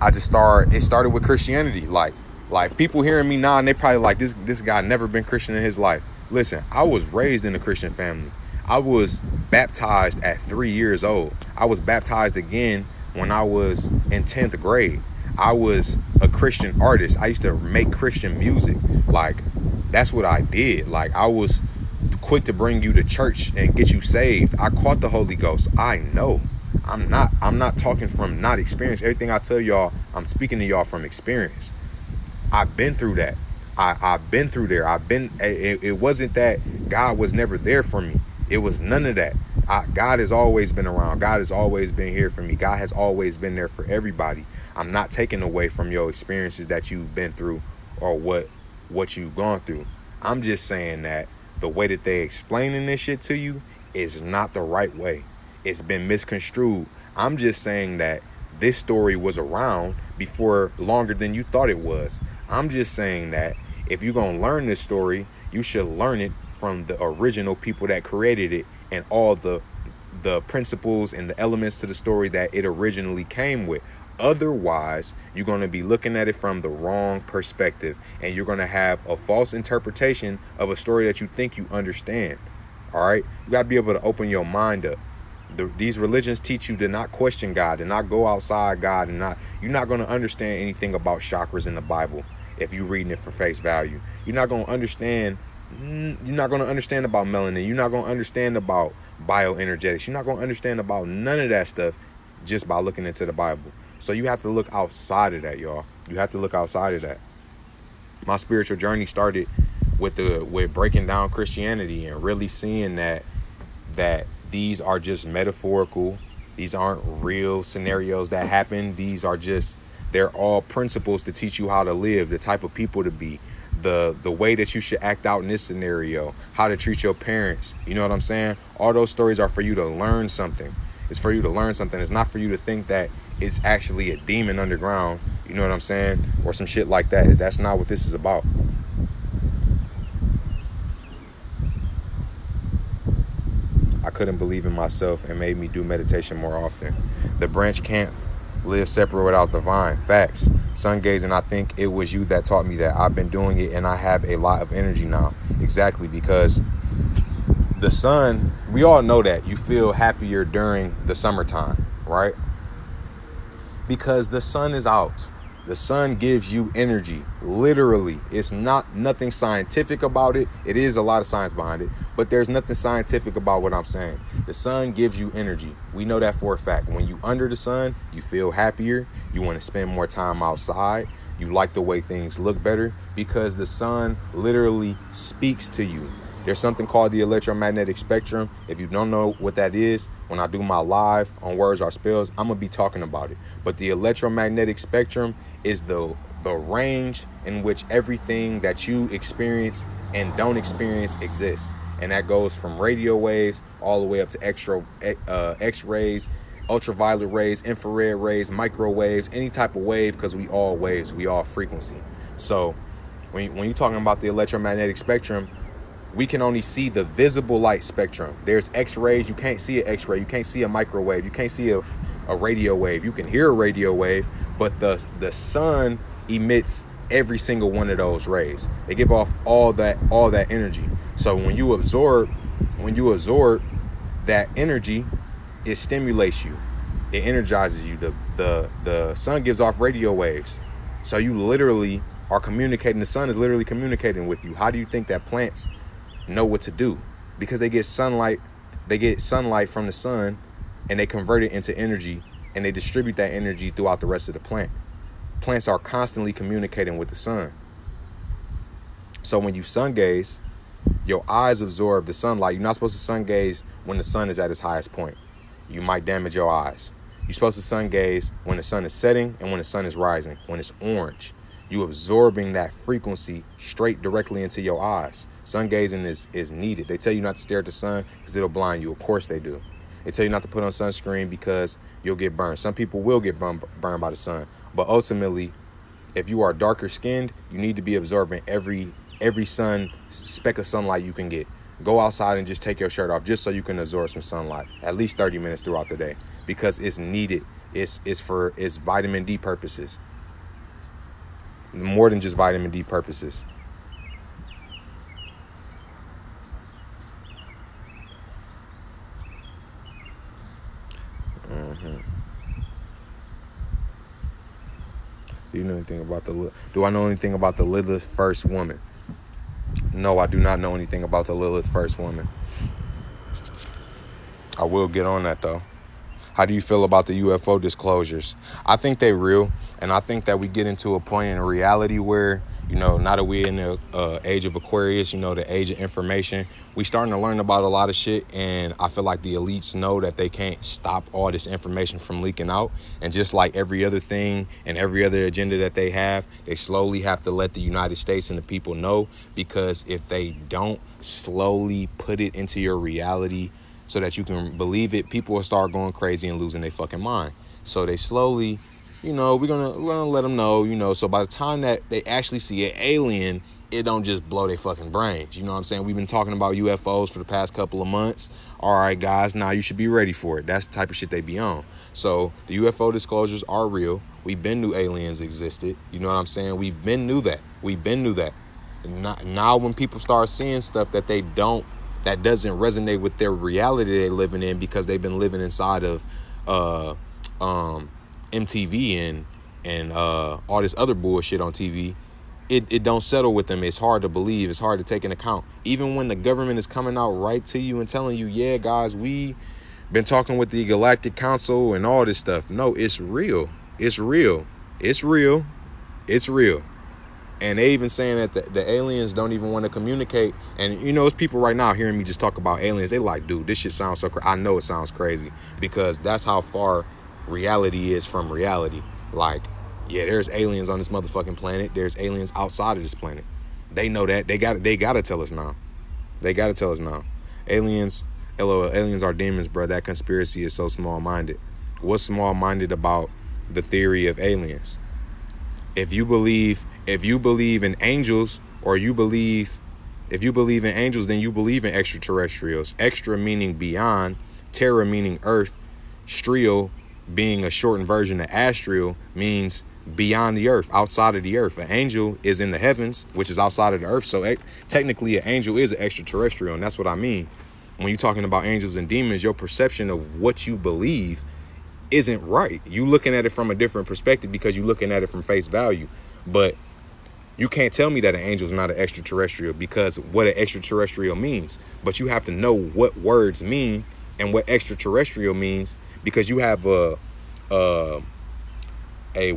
it started with Christianity. Like people hearing me now, and they probably like, this guy never been Christian in his life. Listen, I was raised in a Christian family. I was baptized at 3 years old. I was baptized again when I was in 10th grade. I was a Christian artist. I used to make Christian music. Like, that's what I did. Like, I was quick to bring you to church and get you saved. I caught the Holy Ghost. I know. I'm not talking from not experience. Everything I tell y'all, I'm speaking to y'all from experience. I've been through that. I've been through there. It wasn't that God was never there for me. It was none of that. God has always been around. God has always been here for me. God has always been there for everybody. I'm not taking away from your experiences that you've been through or what you've gone through. I'm just saying that the way that they explaining this shit to you is not the right way. It's been misconstrued. I'm just saying that this story was around before longer than you thought it was. I'm just saying that if you're going to learn this story, you should learn it from the original people that created it and all the principles and the elements to the story that it originally came with. Otherwise, you're going to be looking at it from the wrong perspective, and you're going to have a false interpretation of a story that you think you understand. All right? You got to be able to open your mind up. These religions teach you to not question God, to not go outside God, and you're not going to understand anything about chakras in the Bible if you're reading it for face value. You're not going to understand about melanin. You're not going to understand about bioenergetics. You're not going to understand about none of that stuff just by looking into the Bible. So you have to look outside of that, y'all. You have to look outside of that. My spiritual journey started with breaking down Christianity and really seeing that these are just metaphorical. These aren't real scenarios that happen. They're all principles to teach you how to live, the type of people to be, the way that you should act out in this scenario, how to treat your parents. You know what I'm saying? All those stories are for you to learn something. It's for you to learn something. It's not for you to think that it's actually a demon underground. You know what I'm saying? Or some shit like that. That's not what this is about. I couldn't believe in myself and made me do meditation more often. The branch can't live separate without the vine. Facts. Sun gazing, I think it was you that taught me that. I've been doing it and I have a lot of energy now. Exactly, because the sun, we all know that you feel happier during the summertime, right? Because the sun is out. The sun gives you energy, literally. It's not nothing scientific about it. It is a lot of science behind it, but there's nothing scientific about what I'm saying. The sun gives you energy. We know that for a fact. When you under the sun, you feel happier. You want to spend more time outside. You like the way things look better because the sun literally speaks to you. There's something called the electromagnetic spectrum. If you don't know what that is, when I do my live on Words Are Spells, I'm going to be talking about it. But the electromagnetic spectrum is the range in which everything that you experience and don't experience exists. And that goes from radio waves all the way up to X-rays, ultraviolet rays, infrared rays, microwaves, any type of wave, because we all waves, we all frequency. So when you're talking about the electromagnetic spectrum, we can only see the visible light spectrum. There's X-rays. You can't see an X-ray. You can't see a microwave. You can't see a radio wave. You can hear a radio wave, but the sun emits every single one of those rays. They give off all that energy. So when you absorb that energy, it stimulates you. It energizes you. The sun gives off radio waves. So you literally are communicating. The sun is literally communicating with you. How do you think that plants know what to do? Because they get sunlight from the sun, and they convert it into energy, and they distribute that energy throughout the rest of the plant. Plants are constantly communicating with the sun. So when you sun gaze, your eyes absorb the sunlight. You're not supposed to sun gaze when the sun is at its highest point. You might damage your eyes. You're supposed to sun gaze when the sun is setting and when the sun is rising, when it's orange. You absorbing that frequency straight directly into your eyes. Sun gazing is needed. They tell you not to stare at the sun because it'll blind you. Of course they do. They tell you not to put on sunscreen because you'll get burned. Some people will get burned by the sun. But ultimately, if you are darker skinned, you need to be absorbing every sun speck of sunlight you can get. Go outside and just take your shirt off just so you can absorb some sunlight. At least 30 minutes throughout the day. Because it's needed. It's vitamin D purposes. More than just vitamin D purposes. Do you know anything about do I know anything about the Lilith first woman? No, I do not know anything about the Lilith first woman. I will get on that though. How do you feel about the UFO disclosures? I think they're real, and I think that we get into a point in reality where, now that we're in the age of Aquarius, the age of information, we starting to learn about a lot of shit, and I feel like the elites know that they can't stop all this information from leaking out, and just like every other thing and every other agenda that they have, they slowly have to let the United States and the people know, because if they don't slowly put it into your reality so that you can believe it, people will start going crazy and losing their fucking mind. So they slowly, we're gonna let them know, so by the time that they actually see an alien, it don't just blow their fucking brains. You know what I'm saying? We've been talking about UFOs for the past couple of months. All right, guys, now you should be ready for it. That's the type of shit they be on. So the UFO disclosures are real. We've been knew aliens existed. You know what I'm saying? We've been knew that. Now when people start seeing stuff that doesn't resonate with their reality they're living in, because they've been living inside of MTV and all this other bullshit on TV, it don't settle with them. It's hard to believe. It's hard to take into account. Even when the government is coming out right to you and telling you, yeah, guys, we been talking with the Galactic Council and all this stuff. No, it's real. It's real. It's real. It's real. And they even saying that the aliens don't even want to communicate. And, it's people right now hearing me just talk about aliens. They like, dude, this shit sounds so crazy. I know it sounds crazy, because that's how far reality is from reality. Like, yeah, there's aliens on this motherfucking planet. There's aliens outside of this planet. They know that. They gotta tell us now. They gotta tell us now. Aliens, LOL, aliens are demons, bro. That conspiracy is so small-minded. What's small-minded about the theory of aliens? If you believe in angels, or you believe If you believe in angels, then you believe in extraterrestrials. Extra meaning beyond, terra meaning earth, strial being a shortened version of astral means beyond the earth, outside of the earth. An angel is in the heavens, which is outside of the earth. So technically an angel is an extraterrestrial, and that's what I mean. When you're talking about angels and demons, your perception of what you believe isn't right. You looking at it from a different perspective because you're looking at it from face value. But you can't tell me that an angel is not an extraterrestrial because what an extraterrestrial means. But you have to know what words mean and what extraterrestrial means, because you have a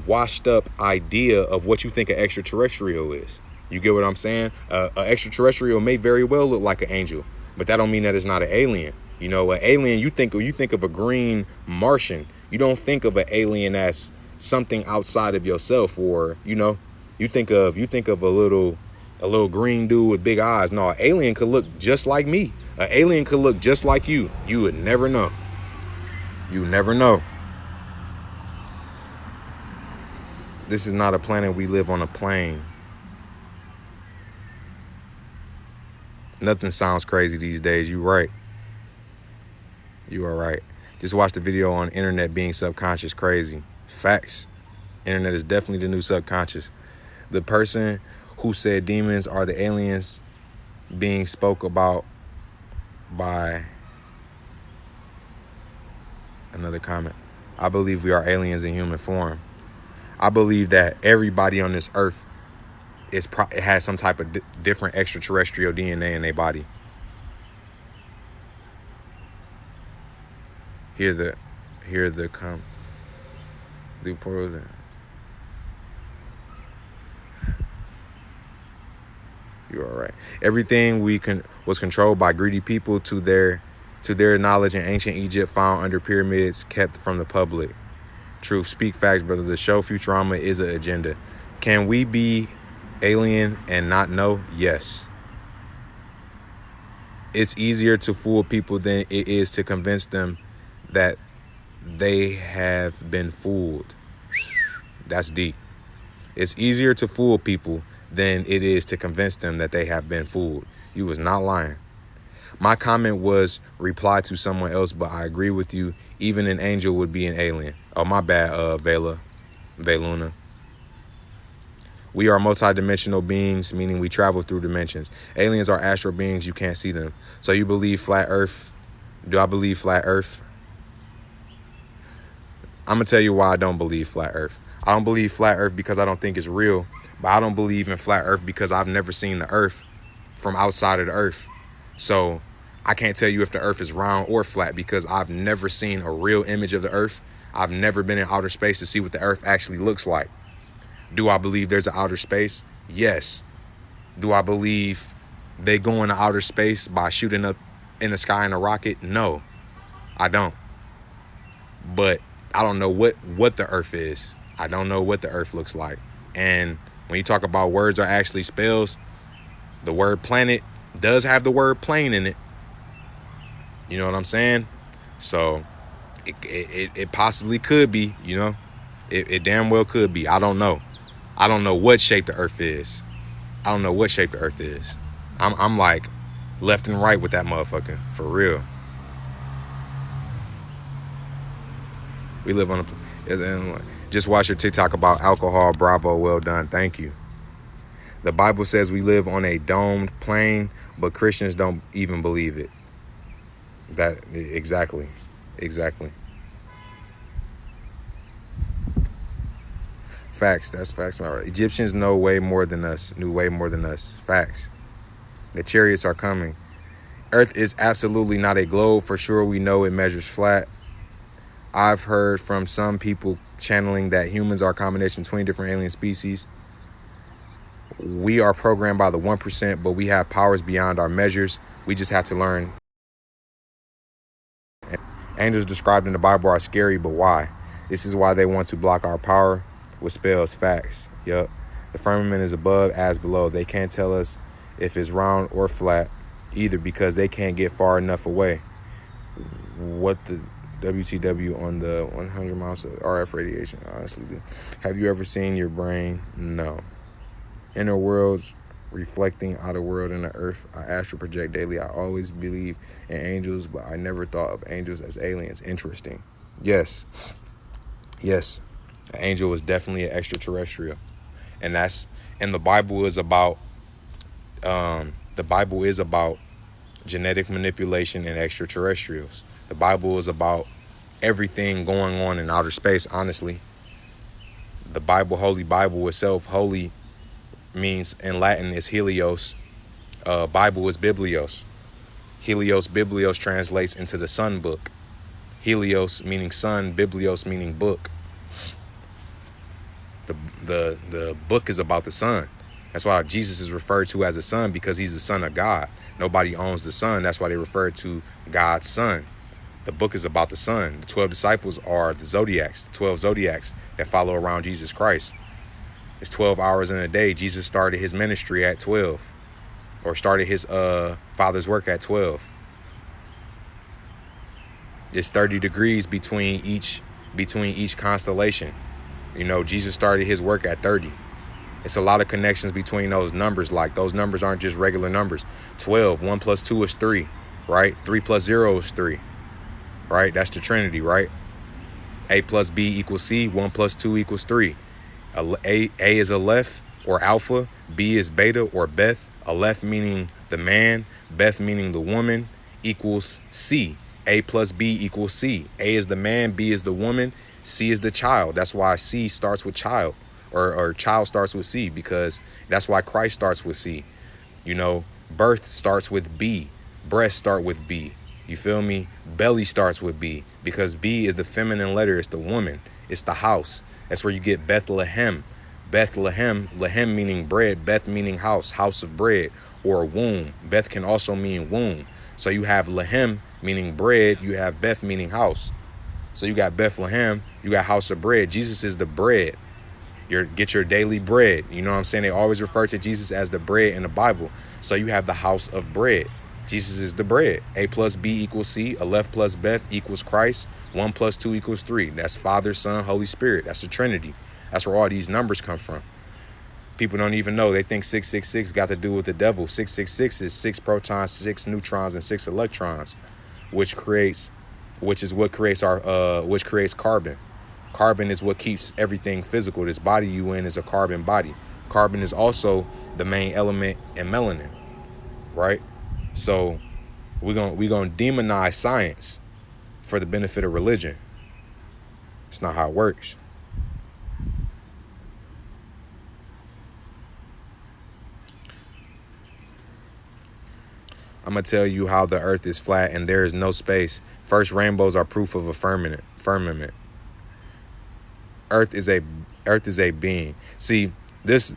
washed up idea of what you think an extraterrestrial is. You get what I'm saying? An extraterrestrial may very well look like an angel, but that don't mean that it's not an alien. You know, an alien, you think of a green Martian. You don't think of an alien as something outside of yourself, or, you know, you think of a little green dude with big eyes. No, an alien could look just like me. An alien could look just like you. You would never know. You never know. This is not a planet. We live on a plane. Nothing sounds crazy these days. You right. You are right. Just watch the video on internet being subconscious crazy. Facts. Internet is definitely the new subconscious. The person who said demons are the aliens being spoke about by another comment. I believe we are aliens in human form. I believe that everybody on this earth has some type of different extraterrestrial DNA in their body. Hear the portals. You are right. Everything was controlled by greedy people to their knowledge in ancient Egypt, found under pyramids, kept from the public. Truth, speak facts, brother. The show Futurama is an agenda. Can we be alien and not know? Yes. It's easier to fool people than it is to convince them that they have been fooled. That's deep. It's easier to fool people than it is to convince them that they have been fooled. You was not lying. My comment was reply to someone else, but I agree with you. Even an angel would be an alien. Oh, my bad, Veluna. We are multidimensional beings, meaning we travel through dimensions. Aliens are astral beings. You can't see them. So you believe flat earth? Do I believe flat earth? I'm going to tell you why I don't believe flat earth. I don't believe flat earth because I don't think it's real. But I don't believe in flat earth because I've never seen the earth from outside of the earth. So I can't tell you if the earth is round or flat because I've never seen a real image of the earth. I've never been in outer space to see what the earth actually looks like. Do I believe there's an outer space? Yes. Do I believe they go into outer space by shooting up in the sky in a rocket? No, I don't. But I don't know what the earth is. I don't know what the earth looks like. And when you talk about words are actually spells, the word planet does have the word plane in it. You know what I'm saying? So it possibly could be, you know. It damn well could be. I don't know. I don't know what shape the earth is. I don't know what shape the earth is. I'm like left and right with that motherfucker. For real. We live on a... Just watch your TikTok about alcohol. Bravo. Well done. Thank you. The Bible says we live on a domed plane, but Christians don't even believe it. Exactly. Facts. That's facts. Egyptians knew way more than us. Facts. The chariots are coming. Earth is absolutely not a globe. For sure, we know it measures flat. I've heard from some people channeling that humans are a combination of 20 different alien species. We are programmed by the 1%, but we have powers beyond our measures. We just have to learn. Angels described in the Bible are scary, but why? This is why they want to block our power with spells. Facts. Yup. The firmament is above as below. They can't tell us if it's round or flat either because they can't get far enough away. What the WTW on the 100 miles of RF radiation? Honestly, have you ever seen your brain? No. Inner worlds reflecting outer world and the earth. I astral project daily. I always believe in angels, but I never thought of angels as aliens. Interesting. Yes, yes, an angel is definitely an extraterrestrial, and the Bible is about genetic manipulation and extraterrestrials. The Bible is about everything going on in outer space. Honestly, the Holy Bible itself, holy means in Latin is helios. Bible is biblios. Helios, biblios translates into the sun book. Helios meaning sun, biblios meaning book. The book is about the sun. That's why Jesus is referred to as the son, because he's the son of God. Nobody owns the son. That's why they refer to God's son. The book is about the son. The 12 disciples are the zodiacs, the 12 zodiacs that follow around Jesus Christ. It's 12 hours in a day. Jesus started his ministry at 12, or started his father's work at 12. It's 30 degrees between each constellation. You know, Jesus started his work at 30. It's a lot of connections between those numbers. Like, those numbers aren't just regular numbers. 12, 1 plus 2 is 3, right? 3 plus 0 is 3, right? That's the Trinity, right? A plus B equals C, 1 plus 2 equals 3. A is Aleph or Alpha, B is Beta or Beth. Aleph meaning the man, Beth meaning the woman, equals C. A plus B equals C. A is the man, B is the woman, C is the child. That's why C starts with child, or child starts with C, because that's why Christ starts with C. You know, birth starts with B. Breasts start with B. You feel me? Belly starts with B, because B is the feminine letter. It's the woman. It's the house. That's where you get Bethlehem. Bethlehem, Lehem meaning bread, Beth meaning house, house of bread, or womb. Beth can also mean womb. So you have Lehem meaning bread. You have Beth meaning house. So you got Bethlehem. You got house of bread. Jesus is the bread. Get your daily bread. You know what I'm saying? They always refer to Jesus as the bread in the Bible. So you have the house of bread. Jesus is the bread. A plus B equals C. Aleph plus Beth equals Christ. 1 plus 2 equals 3. That's Father, Son, Holy Spirit. That's the Trinity. That's where all these numbers come from. People don't even know. They think 666 got to do with the devil. 666 is 6 protons, 6 neutrons, and 6 electrons, which creates carbon. Carbon is what keeps everything physical. This body you in is a carbon body. Carbon is also the main element in melanin, right? So we're gonna demonize science for the benefit of religion. It's not how it works. I'm gonna tell you how the earth is flat and there is no space. First, rainbows are proof of a firmament. Earth is a being. See, this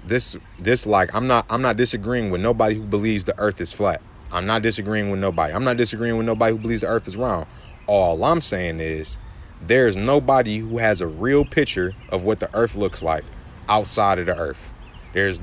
like I'm not disagreeing with nobody who believes the earth is flat. I'm not disagreeing with nobody. I'm not disagreeing with nobody who believes the earth is round. All I'm saying is there's nobody who has a real picture of what the earth looks like outside of the earth. There's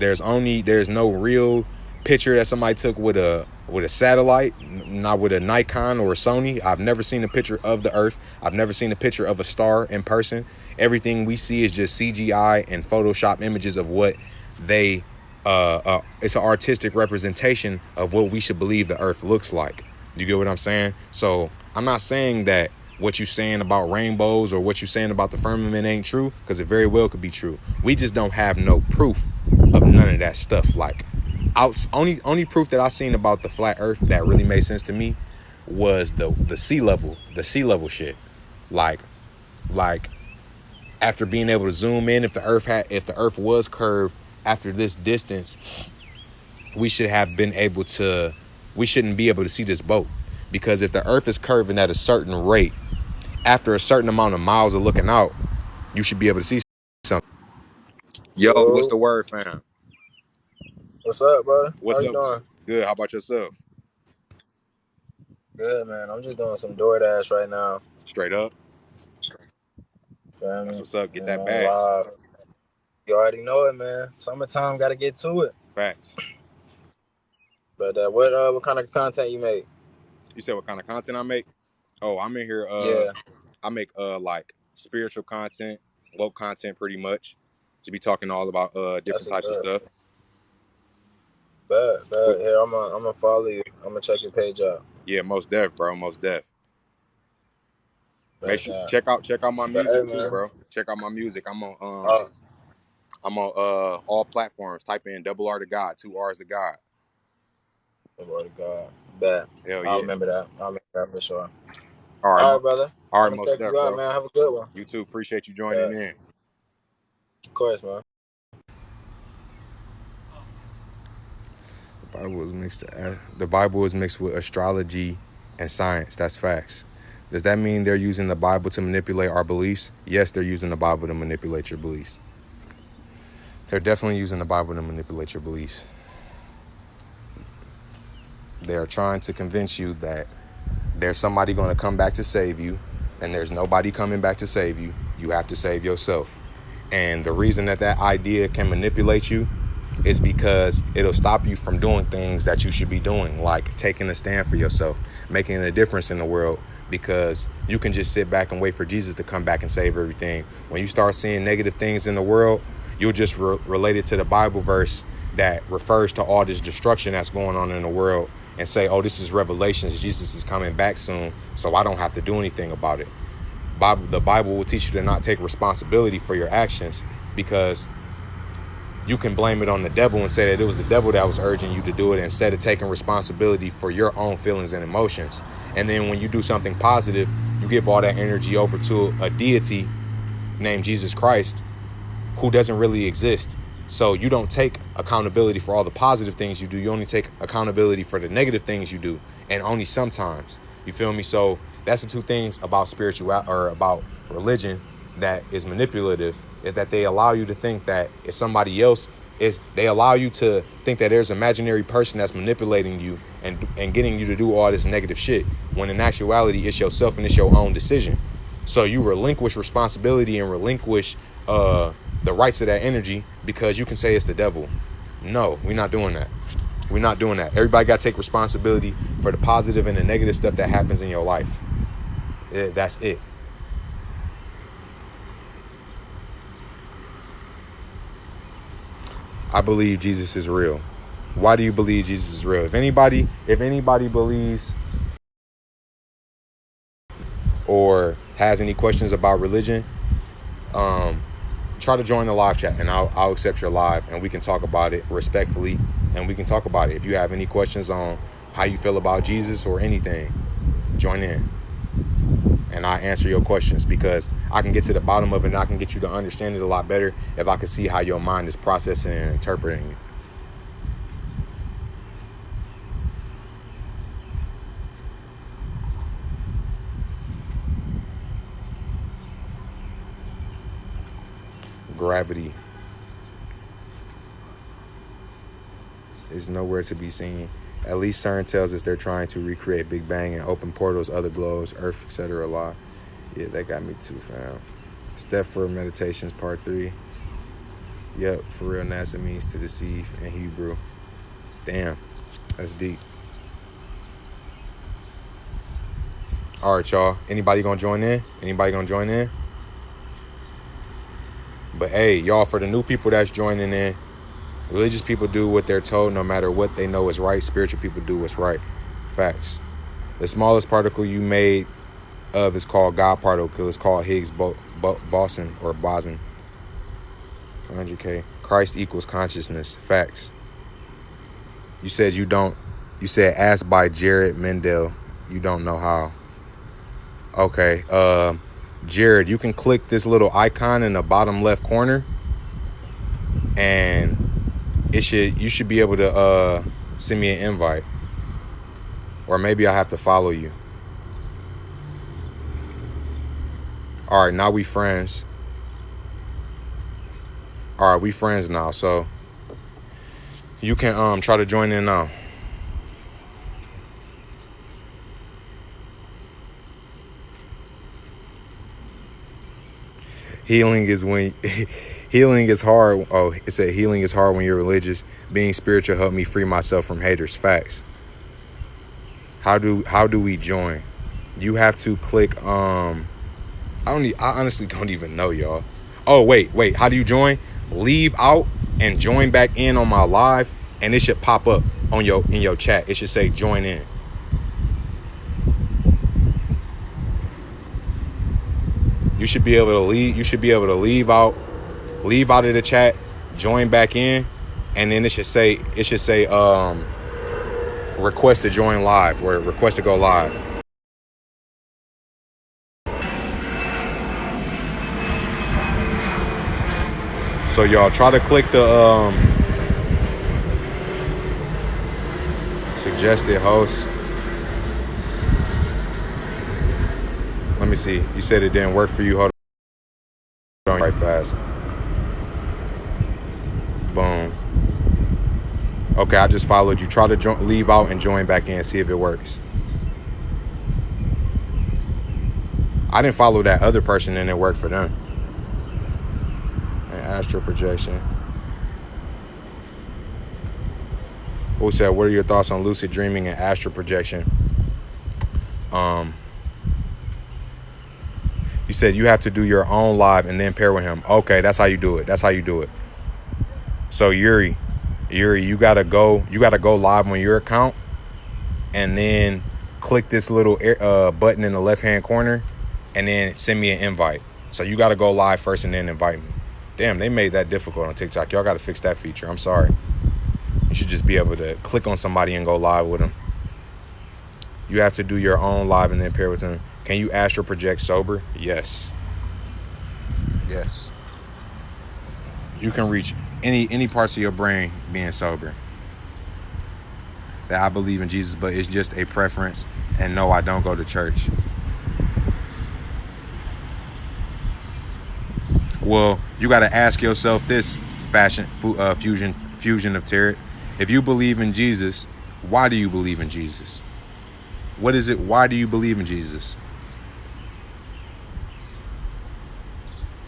no real picture that somebody took with a satellite, not with a Nikon or a Sony. I've never seen a picture of the earth. I've never seen a picture of a star in person. Everything we see is just CGI and Photoshop images of what they it's an artistic representation of what we should believe the earth looks like. You get what I'm saying? So I'm not saying that what you're saying about rainbows or what you're saying about the firmament ain't true, because it very well could be true. We just don't have no proof of none of that stuff. Like, only proof that I seen about the flat earth that really made sense to me was the sea level shit. Like after being able to zoom in, if the earth was curved after this distance, we shouldn't be able to see this boat, because if the earth is curving at a certain rate, after a certain amount of miles of looking out, you should be able to see something. Yo, what's Yo, the word, fam? what's up, brother? How What's you up? doing? Good. How about yourself? Good, man. I'm just doing some DoorDash right now. Straight up. Feel That's me? what's up. Get You that know, bag. live. You already know it, man. Summertime, gotta get to it. Facts. But what kind of content you make? You said what kind of content I make? Oh, I'm in here. Yeah, I make like spiritual content, woke content, pretty much. Just be talking all about different that's what's types of up. stuff. Bet. Here, I'm gonna follow you. I'm gonna check your page out. Yeah, most def, bro. Most def. Make Bet sure that. check out my But hey, music too, man. bro. Check out my music. Uh, I'm on all platforms. Type in double R to God, two R's to God. the word of God. Bet. Hell I'll yeah. remember that. I'll remember that for sure. All right, All right, brother. all I'm right, gonna most check def, you out, bro. man. Have a good one. You too. Appreciate you joining Bet. in. Of course, man. The Bible is mixed with astrology and science. That's facts. Does that mean they're using the Bible to manipulate our beliefs? Yes, they're using the Bible to manipulate your beliefs. They're definitely using the Bible to manipulate your beliefs. They are trying to convince you that there's somebody going to come back to save you, and there's nobody coming back to save you. You have to save yourself. And the reason that idea can manipulate you is because it'll stop you from doing things that you should be doing, like taking a stand for yourself, making a difference in the world, because you can just sit back and wait for Jesus to come back and save everything. When you start seeing negative things in the world, you'll just relate it to the Bible verse that refers to all this destruction that's going on in the world and say, oh, this is Revelations. Jesus is coming back soon, so I don't have to do anything about it. The Bible will teach you to not take responsibility for your actions, because you can blame it on the devil and say that it was the devil that was urging you to do it, instead of taking responsibility for your own feelings and emotions. And then when you do something positive, you give all that energy over to a deity named Jesus Christ, who doesn't really exist. So you don't take accountability for all the positive things you do. You only take accountability for the negative things you do, and only sometimes. You feel me? So that's the two things about spirituality, or about religion, that is manipulative, is that they allow you to think that it's somebody else. They allow you to think that there's an imaginary person that's manipulating you and getting you to do all this negative shit, when in actuality it's yourself and it's your own decision. So you relinquish responsibility and relinquish the rights of that energy, because you can say it's the devil. No, we're not doing that. We're not doing that. Everybody got to take responsibility for the positive and the negative stuff that happens in your life. That's it. I believe Jesus is real. Why do you believe Jesus is real? If anybody believes or has any questions about religion, try to join the live chat, and I'll accept your live, and we can talk about it respectfully, and we can talk about it. If you have any questions on how you feel about Jesus or anything, join in, and I answer your questions, because I can get to the bottom of it, and I can get you to understand it a lot better if I can see how your mind is processing and interpreting it. Gravity is nowhere to be seen. At least CERN tells us they're trying to recreate Big Bang and open portals, other globes, Earth, etc. Lie. Yeah, that got me too, fam. Step for Meditations, Part 3. Yep, for real, NASA means to deceive in Hebrew. Damn, that's deep. All right, y'all. Anybody gonna join in? But hey, y'all, for the new people that's joining in, religious people do what they're told no matter what they know is right. Spiritual people do what's right. Facts. The smallest particle you made of is called God particle. It's called Higgs boson or boson. 100K. Christ equals consciousness. Facts. You said you don't. You said asked by Jared Mendel. You don't know how. Okay. Jared, you can click this little icon in the bottom left corner, and you should be able to send me an invite, or maybe I have to follow you. All right, now we friends. All right, we friends now. So you can try to join in now. Healing is hard. Oh, it said healing is hard when you're religious. Being spiritual helped me free myself from haters. Facts. How do we join? You have to click I honestly don't even know, y'all. Oh, wait. How do you join? Leave out and join back in on my live, and it should pop up on in your chat. It should say join in. You should be able to leave. You should be able to leave out of the chat, join back in, and then it should say request to join live or request to go live. So y'all try to click the suggested host. Let me see. You said it didn't work for you. Hold on right fast. Boom. Okay, I just followed you. Try to leave out and join back in. See if it works. I didn't follow that other person and it worked for them. And astral projection. Who said, what are your thoughts on lucid dreaming and astral projection? You said you have to do your own live and then pair with him. Okay, that's how you do it. That's how you do it. So Yuri, you gotta go live on your account and then click this little button in the left-hand corner and then send me an invite. So you gotta go live first and then invite me. Damn, they made that difficult on TikTok. Y'all gotta fix that feature. I'm sorry. You should just be able to click on somebody and go live with them. You have to do your own live and then pair with them. Can you astral project sober? Yes. Yes. You can reach any parts of your brain being sober. That I believe in Jesus, but it's just a preference. And no, I don't go to church. Well, you got to ask yourself this, fusion of tarot. If you believe in Jesus, why do you believe in Jesus? What is it? Why do you believe in Jesus?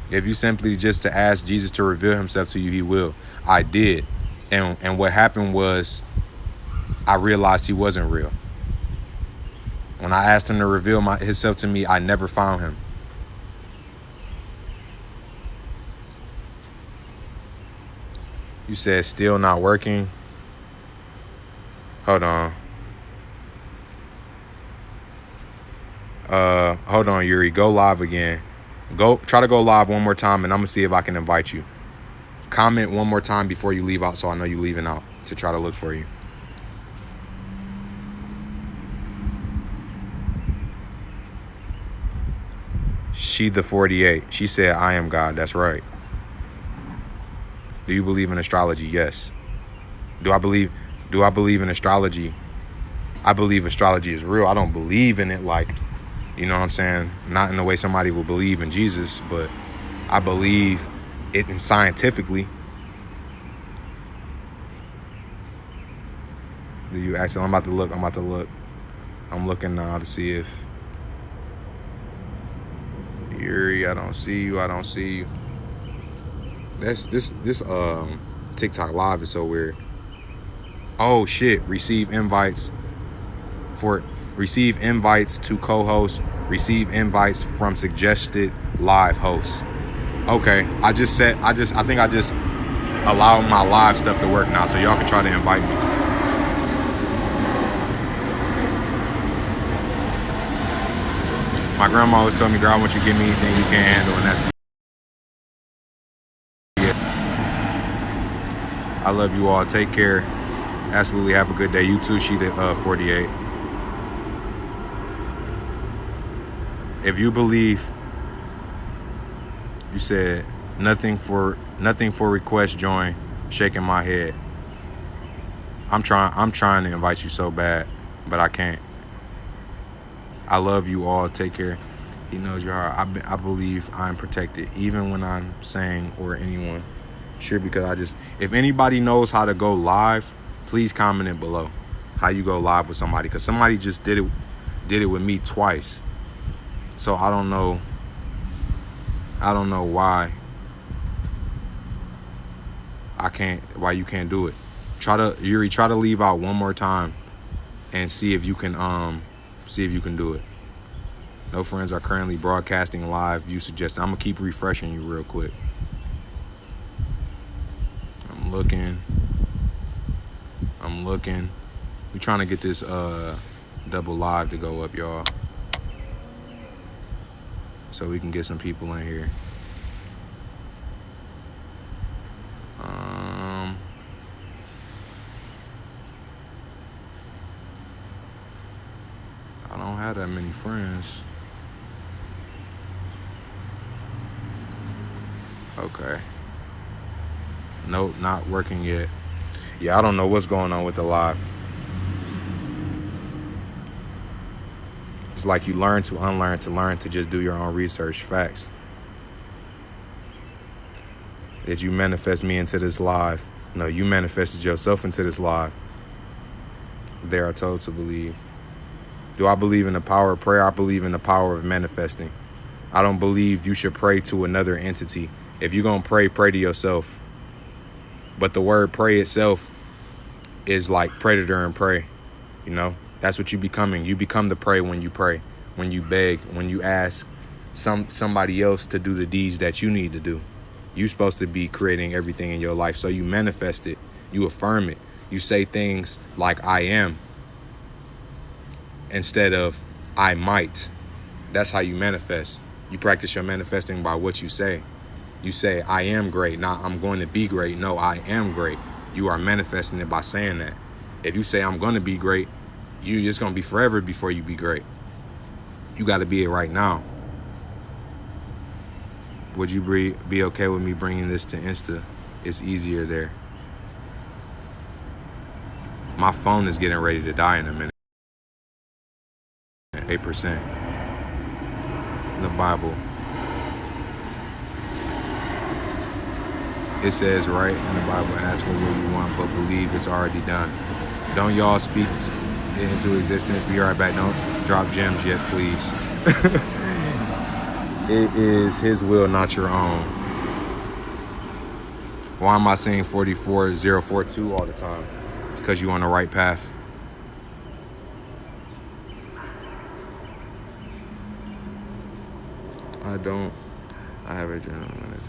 If you simply just to ask Jesus to reveal himself to you, he will. I did. And what happened was I realized he wasn't real. When I asked him to reveal himself to me, I never found him. You said still not working. Hold on. Hold on, Yuri. Go live again. Try to go live one more time, and I'm gonna see if I can invite you. Comment one more time before you leave out, so I know you're leaving out to try to look for you. She the 48. She said, I am God. That's right. Do you believe in astrology? Yes. Do I believe in astrology? I believe astrology is real. I don't believe in it like, you know what I'm saying? Not in the way somebody will believe in Jesus, but I believe it scientifically. Do you actually? I'm about to look. I'm looking now to see if Yuri. I don't see you. This TikTok live is so weird. Oh shit! Receive invites to co-host. Receive invites from suggested live hosts. Okay, I think I just allowed my live stuff to work now, so y'all can try to invite me. My grandma always told me, girl, I want you to give me anything you can't handle, and that's it. I love you all. Take care. Absolutely have a good day. You too, she the 48. If you believe, you said nothing for request join, shaking my head. I'm trying to invite you so bad, but I can't. I love you all. Take care. He knows your heart. I believe I'm protected, even when I'm saying or anyone. Sure, because if anybody knows how to go live, please comment it below. How you go live with somebody, because somebody just did it with me twice. So I don't know why why you can't do it. Try to leave out one more time and see if you can do it. No friends are currently broadcasting live. You suggested. I'm gonna keep refreshing you real quick. I'm looking. looking. We trying to get this double live to go up, y'all, so we can get some people in here. I don't have that many friends. Okay. Nope, not working yet. Yeah, I don't know what's going on with the live. It's like you learn to unlearn to learn to just do your own research. Facts. Did you manifest me into this live? No, you manifested yourself into this live. They are told to believe. Do I believe in the power of prayer? I believe in the power of manifesting. I don't believe you should pray to another entity. If you're going to pray, pray to yourself. But the word pray itself is like predator and prey. You know, that's what you becoming. You become the prey when you pray, when you beg, when you ask somebody else to do the deeds that you need to do. You're supposed to be creating everything in your life. So you manifest it. You affirm it. You say things like I am instead of I might. That's how you manifest. You practice your manifesting by what you say. You say, I am great, not I'm going to be great. No, I am great. You are manifesting it by saying that. If you say I'm going to be great, you're just going to be forever before you be great. You got to be it right now. Would you be okay with me bringing this to Insta? It's easier there. My phone is getting ready to die in a minute. 8%. The Bible. It says right in the Bible, ask for what you want, but believe it's already done. Don't y'all speak it into existence. Be right back. Don't drop gems yet, please. It is his will, not your own. Why am I saying 44042 all the time? It's because you're on the right path. I have a general manager.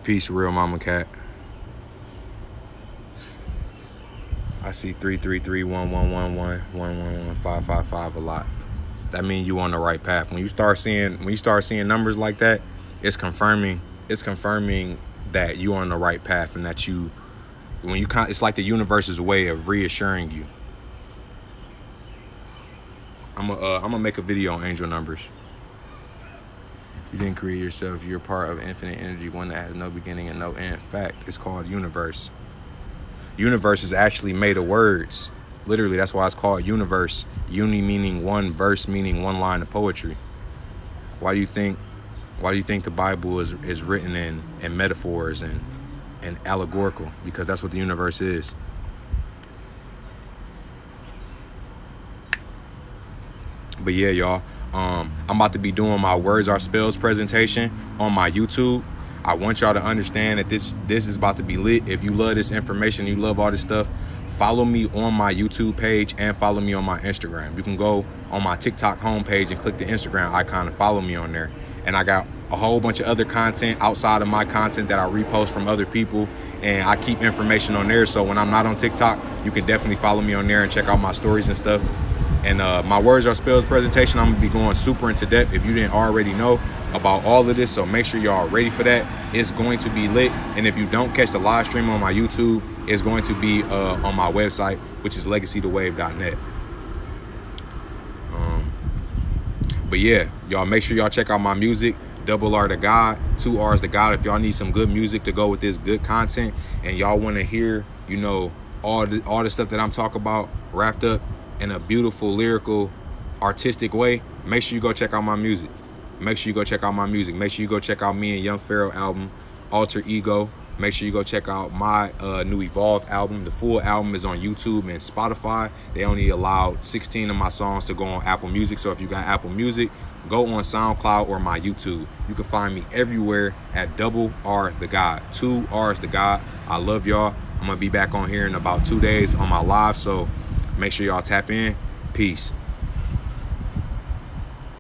Peace, real mama cat. I see 333-1111-111555 a lot. That means you on the right path. When you start seeing numbers like that, it's confirming that you on the right path, and that it's like the universe's way of reassuring you. I'm gonna make a video on angel numbers. You didn't create yourself. You're part of infinite energy, one that has no beginning and no end. Fact, it's called universe. Universe is actually made of words. Literally, that's why it's called universe. Uni meaning one, verse meaning one line of poetry. Why do you think the Bible is written in metaphors and allegorical? Because that's what the universe is. But yeah, y'all, I'm about to be doing my Words Are Spells presentation on my YouTube. I want y'all to understand that this is about to be lit. If you love this information, you love all this stuff, follow me on my YouTube page and follow me on my Instagram. You can go on my TikTok homepage and click the Instagram icon and follow me on there. And I got a whole bunch of other content outside of my content that I repost from other people, and I keep information on there. So when I'm not on TikTok, you can definitely follow me on there and check out my stories and stuff. And my Words Are Spells presentation, I'm gonna be going super into depth if you didn't already know about all of this. So make sure y'all are ready for that. It's going to be lit. And if you don't catch the live stream on my YouTube, it's going to be on my website, which is legacythewave.net. But yeah, y'all make sure y'all check out my music. Double R the God, 2 R's the God. If y'all need some good music to go with this good content, and y'all want to hear, you know, all the stuff that I'm talking about wrapped up in a beautiful, lyrical, artistic way, make sure you go check out my music. Make sure you go check out my music. Make sure you go check out me and Young Pharaoh album, Alter Ego. Make sure you go check out my new Evolve album. The full album is on YouTube and Spotify. They only allowed 16 of my songs to go on Apple Music. So if you got Apple Music, go on SoundCloud or my YouTube. You can find me everywhere at Double R the God, 2 R's the God. I love y'all. I'm gonna be back on here in about 2 days on my live. So make sure y'all tap in. Peace.